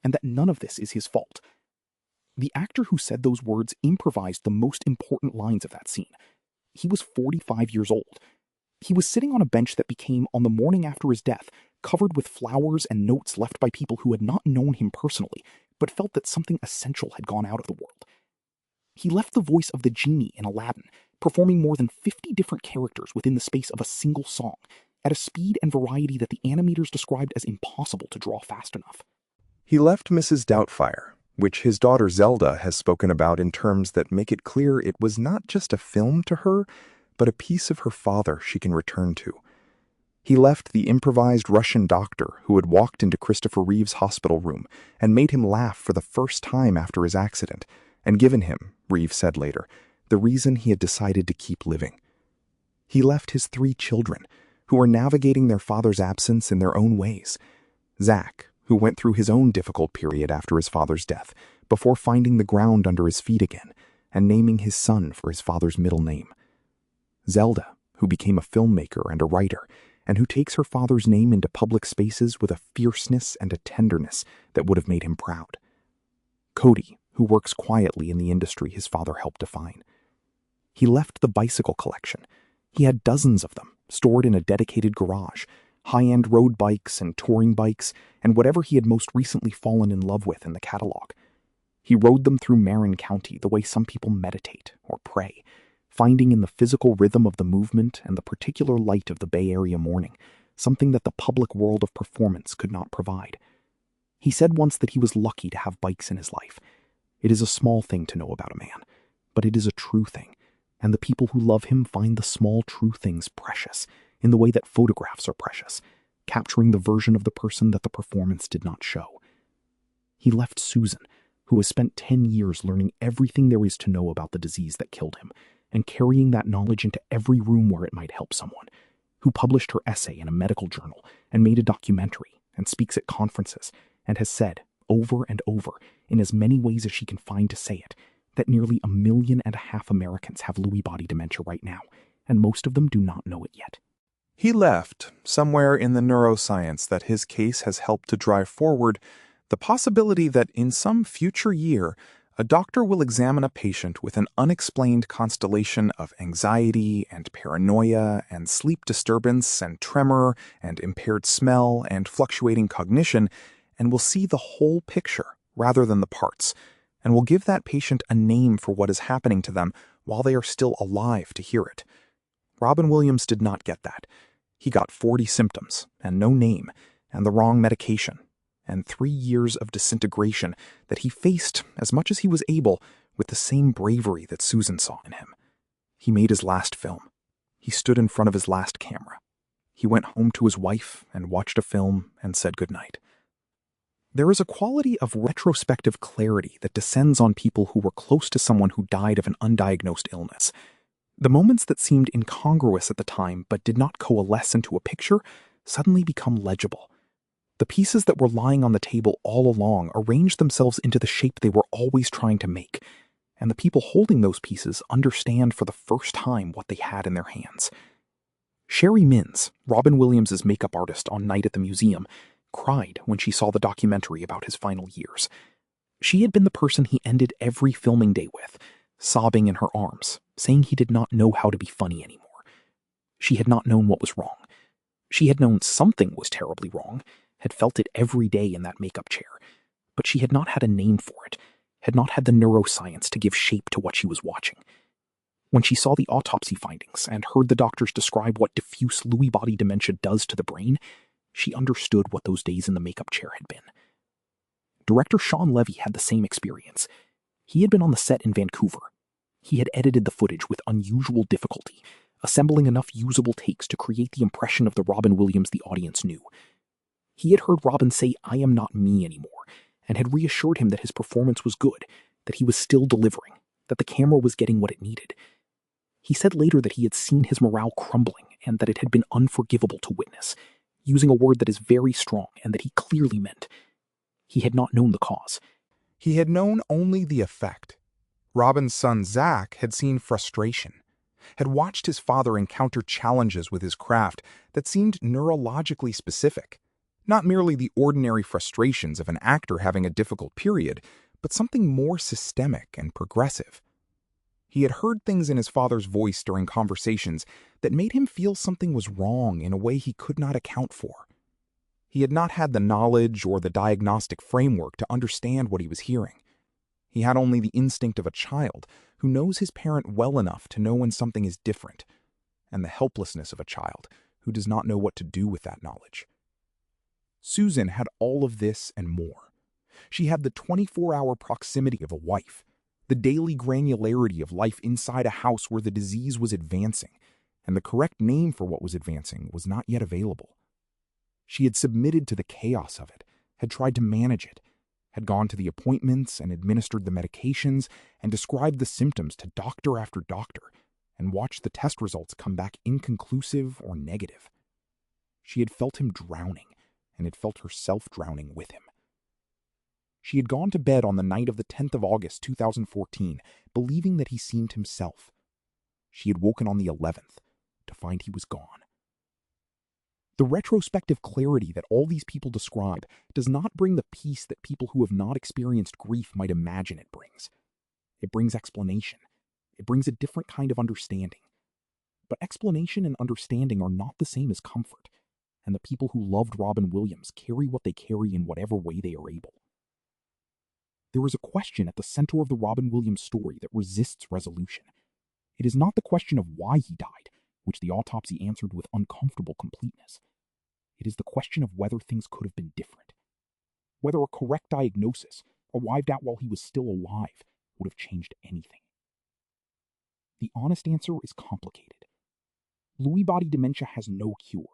and that none of this is his fault. The actor who said those words improvised the most important lines of that scene. He was 45 years old. He was sitting on a bench that became, on the morning after his death, covered with flowers and notes left by people who had not known him personally, but felt that something essential had gone out of the world. He left the voice of the genie in Aladdin, performing more than 50 different characters within the space of a single song, at a speed and variety that the animators described as impossible to draw fast enough. He left Mrs. Doubtfire, which his daughter Zelda has spoken about in terms that make it clear it was not just a film to her, but a piece of her father she can return to. He left the improvised Russian doctor who had walked into Christopher Reeve's hospital room and made him laugh for the first time after his accident, and given him, Reeve said later, the reason he had decided to keep living. He left his 3 children, who are navigating their father's absence in their own ways. Zach, who went through his own difficult period after his father's death, before finding the ground under his feet again, and naming his son for his father's middle name. Zelda, who became a filmmaker and a writer, and who takes her father's name into public spaces with a fierceness and a tenderness that would have made him proud. Cody, who works quietly in the industry his father helped define. He left the bicycle collection. He had dozens of them, stored in a dedicated garage, high-end road bikes and touring bikes, and whatever he had most recently fallen in love with in the catalog. He rode them through Marin County the way some people meditate or pray, finding in the physical rhythm of the movement and the particular light of the Bay Area morning something that the public world of performance could not provide. He said once that he was lucky to have bikes in his life. It is a small thing to know about a man, but it is a true thing, and the people who love him find the small true things precious in the way that photographs are precious, capturing the version of the person that the performance did not show. He left Susan, who has spent 10 years learning everything there is to know about the disease that killed him, and carrying that knowledge into every room where it might help someone, who published her essay in a medical journal and made a documentary and speaks at conferences and has said, over and over, in as many ways as she can find to say it, that nearly 1.5 million Americans have Lewy body dementia right now, and most of them do not know it yet. He left, somewhere in the neuroscience that his case has helped to drive forward, the possibility that in some future year, a doctor will examine a patient with an unexplained constellation of anxiety and paranoia and sleep disturbance and tremor and impaired smell and fluctuating cognition and will see the whole picture rather than the parts, and will give that patient a name for what is happening to them while they are still alive to hear it. Robin Williams did not get that. He got 40 symptoms and no name and the wrong medication, and 3 years of disintegration that he faced as much as he was able with the same bravery that Susan saw in him. He made his last film. He stood in front of his last camera. He went home to his wife and watched a film and said goodnight. There is a quality of retrospective clarity that descends on people who were close to someone who died of an undiagnosed illness. The moments that seemed incongruous at the time but did not coalesce into a picture suddenly become legible. The pieces that were lying on the table all along arranged themselves into the shape they were always trying to make, and the people holding those pieces understand for the first time what they had in their hands. Sherry Minns, Robin Williams' makeup artist on Night at the Museum, cried when she saw the documentary about his final years. She had been the person he ended every filming day with, sobbing in her arms, saying he did not know how to be funny anymore. She had not known what was wrong. She had known something was terribly wrong, had felt it every day in that makeup chair, but she had not had a name for it, had not had the neuroscience to give shape to what she was watching. When she saw the autopsy findings and heard the doctors describe what diffuse Lewy body dementia does to the brain, she understood what those days in the makeup chair had been. Director Sean Levy had the same experience. He had been on the set in Vancouver. He had edited the footage with unusual difficulty, assembling enough usable takes to create the impression of the Robin Williams the audience knew. He had heard Robin say, "I am not me anymore," and had reassured him that his performance was good, that he was still delivering, that the camera was getting what it needed. He said later that he had seen his morale crumbling and that it had been unforgivable to witness, using a word that is very strong and that he clearly meant. He had not known the cause. He had known only the effect. Robin's son Zach had seen frustration, had watched his father encounter challenges with his craft that seemed neurologically specific, not merely the ordinary frustrations of an actor having a difficult period, but something more systemic and progressive. He had heard things in his father's voice during conversations that made him feel something was wrong in a way he could not account for. He had not had the knowledge or the diagnostic framework to understand what he was hearing. He had only the instinct of a child who knows his parent well enough to know when something is different, and the helplessness of a child who does not know what to do with that knowledge. Susan had all of this and more. She had the 24-hour proximity of a wife, the daily granularity of life inside a house where the disease was advancing, and the correct name for what was advancing was not yet available. She had submitted to the chaos of it, had tried to manage it, had gone to the appointments and administered the medications and described the symptoms to doctor after doctor, and watched the test results come back inconclusive or negative. She had felt him drowning, and had felt herself drowning with him. She had gone to bed on the night of the 10th of August, 2014, believing that he seemed himself. She had woken on the 11th to find he was gone. The retrospective clarity that all these people describe does not bring the peace that people who have not experienced grief might imagine it brings. It brings explanation. It brings a different kind of understanding. But explanation and understanding are not the same as comfort, and the people who loved Robin Williams carry what they carry in whatever way they are able. There is a question at the center of the Robin Williams story that resists resolution. It is not the question of why he died, which the autopsy answered with uncomfortable completeness. It is the question of whether things could have been different. Whether a correct diagnosis, arrived at while he was still alive, would have changed anything. The honest answer is complicated. Lewy body dementia has no cure.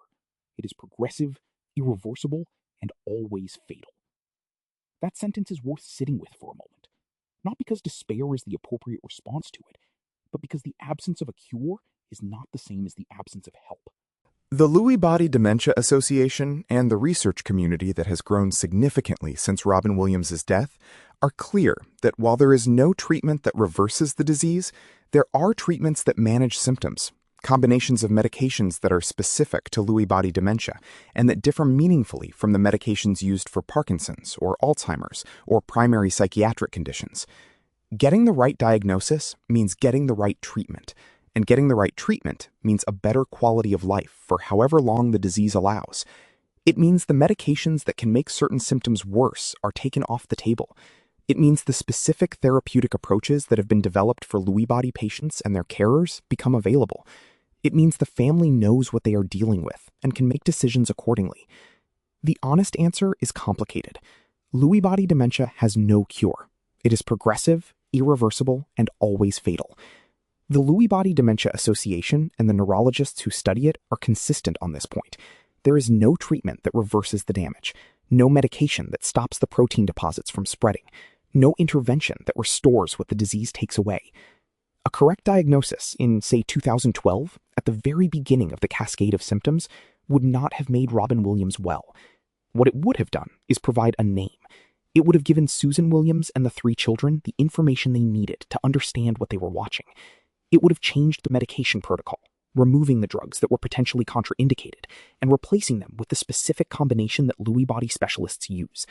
It is progressive, irreversible, and always fatal. That sentence is worth sitting with for a moment, not because despair is the appropriate response to it, but because the absence of a cure is not the same as the absence of help. The Lewy Body Dementia Association and the research community that has grown significantly since Robin Williams' death are clear that while there is no treatment that reverses the disease, there are treatments that manage symptoms, combinations of medications that are specific to Lewy body dementia and that differ meaningfully from the medications used for Parkinson's or Alzheimer's or primary psychiatric conditions. Getting the right diagnosis means getting the right treatment, and getting the right treatment means a better quality of life for however long the disease allows. It means the medications that can make certain symptoms worse are taken off the table. It means the specific therapeutic approaches that have been developed for Lewy body patients and their carers become available. It means the family knows what they are dealing with and can make decisions accordingly. The honest answer is complicated. Lewy body dementia has no cure. It is progressive, irreversible, and always fatal. The Lewy Body Dementia Association and the neurologists who study it are consistent on this point. There is no treatment that reverses the damage, no medication that stops the protein deposits from spreading, no intervention that restores what the disease takes away. A correct diagnosis in, say, 2012, at the very beginning of the cascade of symptoms, would not have made Robin Williams well. What it would have done is provide a name. It would have given Susan Williams and the 3 children the information they needed to understand what they were watching. It would have changed the medication protocol, removing the drugs that were potentially contraindicated and replacing them with the specific combination that Lewy body specialists use.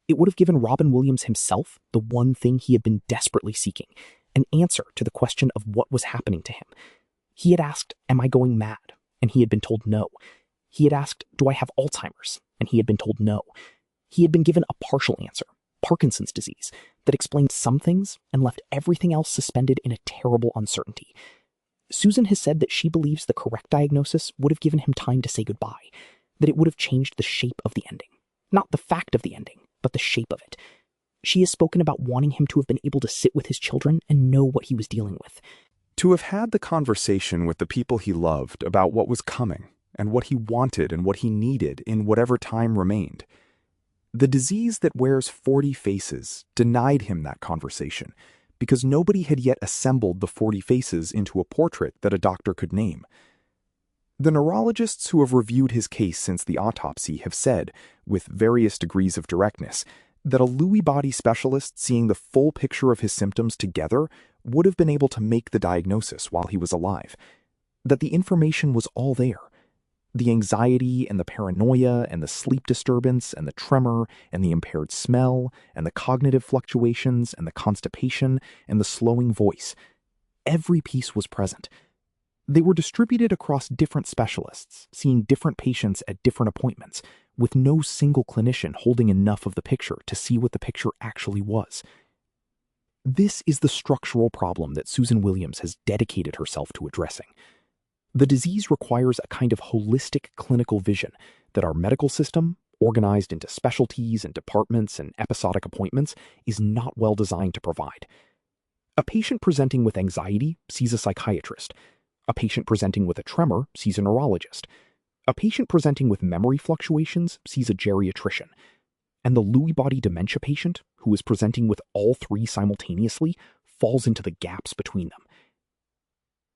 It would have given Robin Williams himself the one thing he had been desperately seeking, an answer to the question of what was happening to him. He had asked, "Am I going mad?" And he had been told no. He had asked, "Do I have Alzheimer's?" And he had been told no. He had been given a partial answer, Parkinson's disease, that explained some things and left everything else suspended in a terrible uncertainty. Susan has said that she believes the correct diagnosis would have given him time to say goodbye, that it would have changed the shape of the ending. Not the fact of the ending, but the shape of it. She has spoken about wanting him to have been able to sit with his children and know what he was dealing with. To have had the conversation with the people he loved about what was coming and what he wanted and what he needed in whatever time remained. The disease that wears 40 faces denied him that conversation because nobody had yet assembled the 40 faces into a portrait that a doctor could name. The neurologists who have reviewed his case since the autopsy have said, with various degrees of directness, that a Lewy body specialist seeing the full picture of his symptoms together would have been able to make the diagnosis while he was alive. That the information was all there. The anxiety and the paranoia and the sleep disturbance and the tremor and the impaired smell and the cognitive fluctuations and the constipation and the slowing voice. Every piece was present. They were distributed across different specialists, seeing different patients at different appointments, with no single clinician holding enough of the picture to see what the picture actually was. This is the structural problem that Susan Williams has dedicated herself to addressing. The disease requires a kind of holistic clinical vision that our medical system, organized into specialties and departments and episodic appointments, is not well designed to provide. A patient presenting with anxiety sees a psychiatrist. A patient presenting with a tremor sees a neurologist. A patient presenting with memory fluctuations sees a geriatrician. And the Lewy body dementia patient, who is presenting with all three simultaneously, falls into the gaps between them.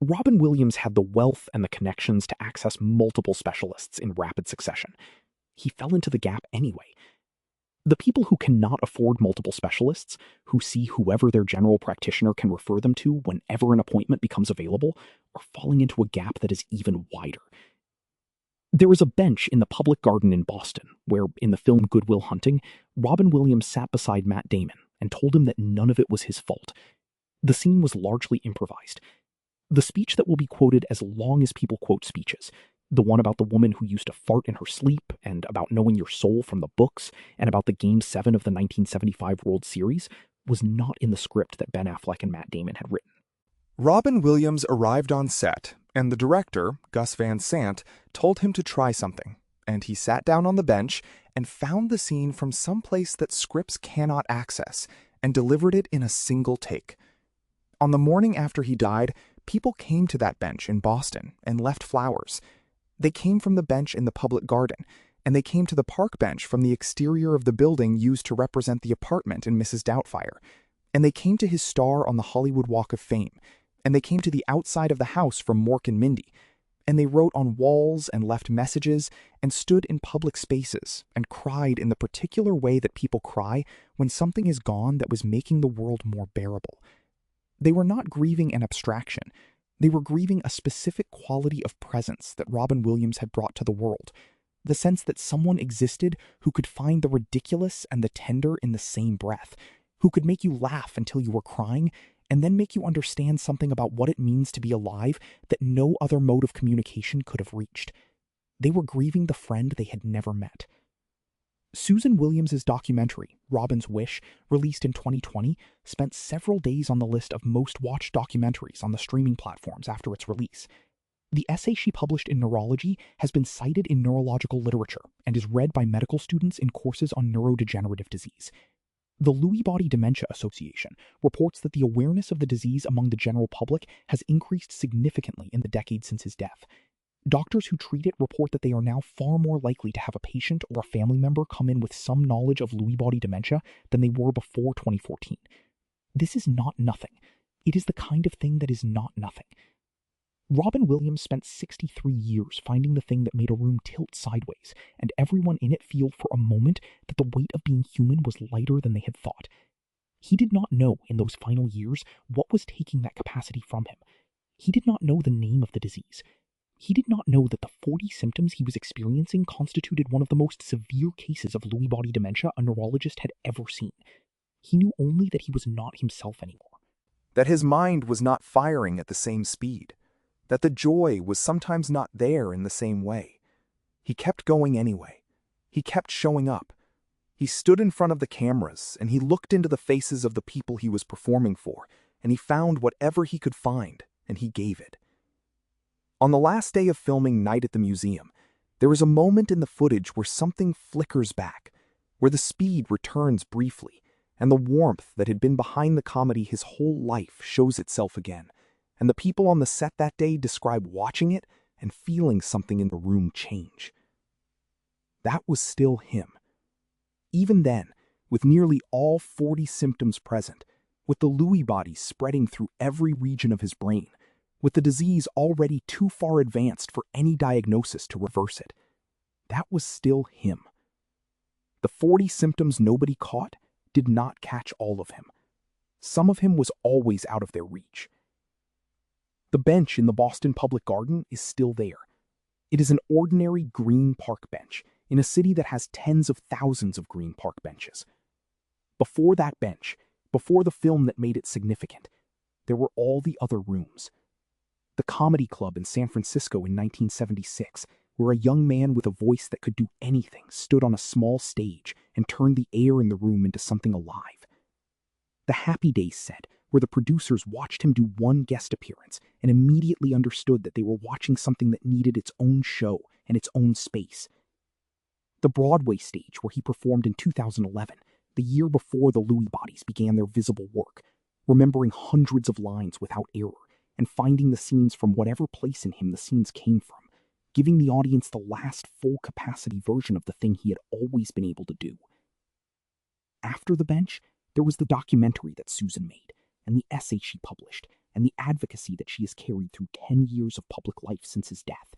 Robin Williams had the wealth and the connections to access multiple specialists in rapid succession. He fell into the gap anyway. The people who cannot afford multiple specialists, who see whoever their general practitioner can refer them to whenever an appointment becomes available, are falling into a gap that is even wider. There is a bench in the Public Garden in Boston where, in the film Good Will Hunting, Robin Williams sat beside Matt Damon and told him that none of it was his fault. The scene was largely improvised. The speech that will be quoted as long as people quote speeches, the one about the woman who used to fart in her sleep, and about knowing your soul from the books, and about the Game 7 of the 1975 World Series, was not in the script that Ben Affleck and Matt Damon had written. Robin Williams arrived on set, and the director, Gus Van Sant, told him to try something, and he sat down on the bench and found the scene from some place that scripts cannot access, and delivered it in a single take. On the morning after he died, people came to that bench in Boston and left flowers. They came from the bench in the Public Garden, and they came to the park bench from the exterior of the building used to represent the apartment in Mrs. Doubtfire, and they came to his star on the Hollywood Walk of Fame, and they came to the outside of the house from Mork and Mindy, and they wrote on walls and left messages and stood in public spaces and cried in the particular way that people cry when something is gone that was making the world more bearable. They were not grieving an abstraction. They were grieving a specific quality of presence that Robin Williams had brought to the world, the sense that someone existed who could find the ridiculous and the tender in the same breath, who could make you laugh until you were crying, and then make you understand something about what it means to be alive that no other mode of communication could have reached. They were grieving the friend they had never met. Susan Williams' documentary, Robin's Wish, released in 2020, spent several days on the list of most watched documentaries on the streaming platforms after its release. The essay she published in Neurology has been cited in neurological literature and is read by medical students in courses on neurodegenerative disease. The Lewy Body Dementia Association reports that the awareness of the disease among the general public has increased significantly in the decade since his death. Doctors who treat it report that they are now far more likely to have a patient or a family member come in with some knowledge of Lewy body dementia than they were before 2014. This is not nothing. It is the kind of thing that is not nothing. Robin Williams spent 63 years finding the thing that made a room tilt sideways, and everyone in it feel for a moment that the weight of being human was lighter than they had thought. He did not know in those final years what was taking that capacity from him. He did not know the name of the disease. He did not know that the 40 symptoms he was experiencing constituted one of the most severe cases of Lewy body dementia a neurologist had ever seen. He knew only that he was not himself anymore. That his mind was not firing at the same speed. That the joy was sometimes not there in the same way. He kept going anyway. He kept showing up. He stood in front of the cameras, and he looked into the faces of the people he was performing for, and he found whatever he could find, and he gave it. On the last day of filming Night at the Museum, There is a moment in the footage where something flickers back, where the speed returns briefly, and the warmth that had been behind the comedy his whole life shows itself again, and the people on the set that day describe watching it and feeling something in the room change. That was still him. Even then, with nearly all 40 symptoms present, with the Lewy bodies spreading through every region of his brain, with the disease already too far advanced for any diagnosis to reverse it, that was still him. The 40 symptoms nobody caught did not catch all of him. Some of him was always out of their reach. The bench in the Boston Public Garden is still there. It is an ordinary green park bench in a city that has tens of thousands of green park benches. Before that bench, before the film that made it significant, there were all the other rooms. The Comedy Club in San Francisco in 1976, where a young man with a voice that could do anything stood on a small stage and turned the air in the room into something alive. The Happy Days set, where the producers watched him do one guest appearance and immediately understood that they were watching something that needed its own show and its own space. The Broadway stage, where he performed in 2011, the year before the Lewy bodies began their visible work, remembering hundreds of lines without error and finding the scenes from whatever place in him the scenes came from, giving the audience the last full-capacity version of the thing he had always been able to do. After the bench, there was the documentary that Susan made, and the essay she published, and the advocacy that she has carried through 10 years of public life since his death.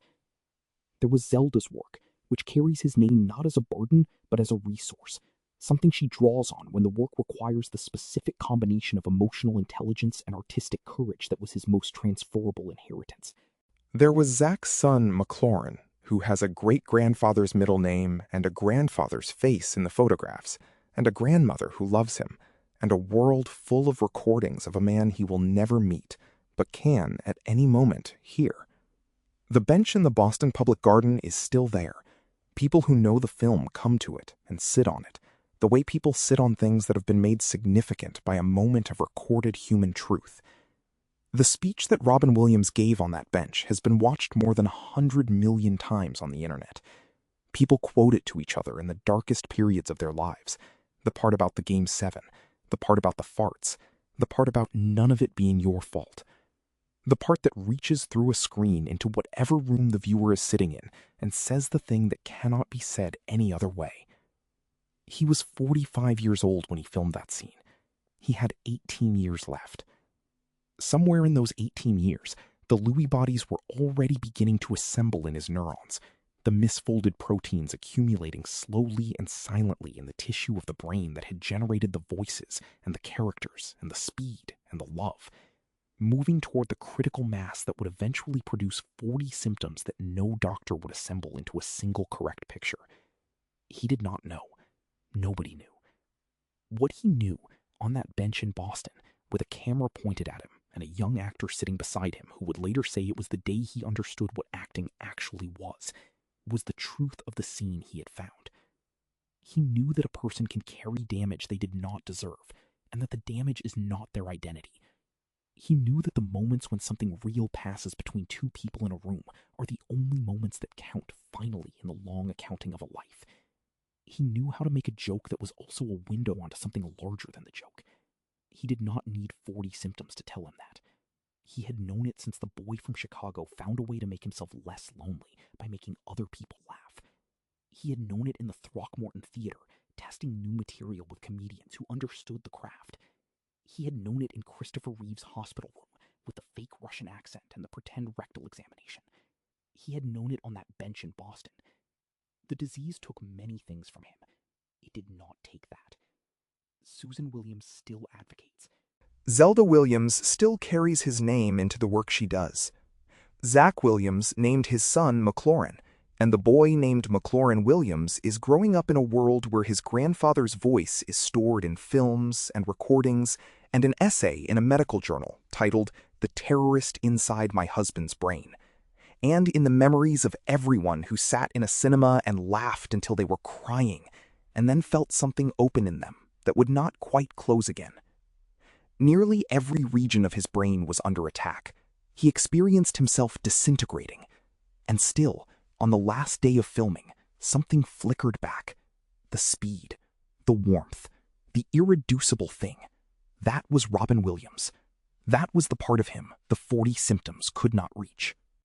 There was Zelda's work, which carries his name not as a burden, but as a resource, something she draws on when the work requires the specific combination of emotional intelligence and artistic courage that was his most transferable inheritance. There was Zach's son, McLaurin, who has a great-grandfather's middle name and a grandfather's face in the photographs, and a grandmother who loves him, and a world full of recordings of a man he will never meet, but can, at any moment, hear. The bench in the Boston Public Garden is still there. People who know the film come to it and sit on it, the way people sit on things that have been made significant by a moment of recorded human truth. The speech that Robin Williams gave on that bench has been watched more than 100 million times on the internet. People quote it to each other in the darkest periods of their lives. The part about the Game 7, the part about the farts, the part about none of it being your fault. The part that reaches through a screen into whatever room the viewer is sitting in and says the thing that cannot be said any other way. He was 45 years old when he filmed that scene. He had 18 years left. Somewhere in those 18 years, the Lewy bodies were already beginning to assemble in his neurons, the misfolded proteins accumulating slowly and silently in the tissue of the brain that had generated the voices and the characters and the speed and the love, moving toward the critical mass that would eventually produce 40 symptoms that no doctor would assemble into a single correct picture. He did not know. Nobody knew. What he knew on that bench in Boston, with a camera pointed at him and a young actor sitting beside him who would later say it was the day he understood what acting actually was the truth of the scene he had found. He knew that a person can carry damage they did not deserve, and that the damage is not their identity. He knew that the moments when something real passes between two people in a room are the only moments that count finally in the long accounting of a life. He knew how to make a joke that was also a window onto something larger than the joke. He did not need 40 symptoms to tell him that. He had known it since the boy from Chicago found a way to make himself less lonely by making other people laugh. He had known it in the Throckmorton Theater, testing new material with comedians who understood the craft. He had known it in Christopher Reeve's hospital room with the fake Russian accent and the pretend rectal examination. He had known it on that bench in Boston. The disease took many things from him. It did not take that. Susan Williams still advocates. Zelda Williams still carries his name into the work she does. Zach Williams named his son McLaurin, and the boy named McLaurin Williams is growing up in a world where his grandfather's voice is stored in films and recordings and an essay in a medical journal titled "The Terrorist Inside My Husband's Brain," and in the memories of everyone who sat in a cinema and laughed until they were crying, and then felt something open in them that would not quite close again. Nearly every region of his brain was under attack. He experienced himself disintegrating. And still, On the last day of filming, something flickered back. The speed, the warmth, the irreducible thing. That was Robin Williams. That was the part of him the 40 symptoms could not reach.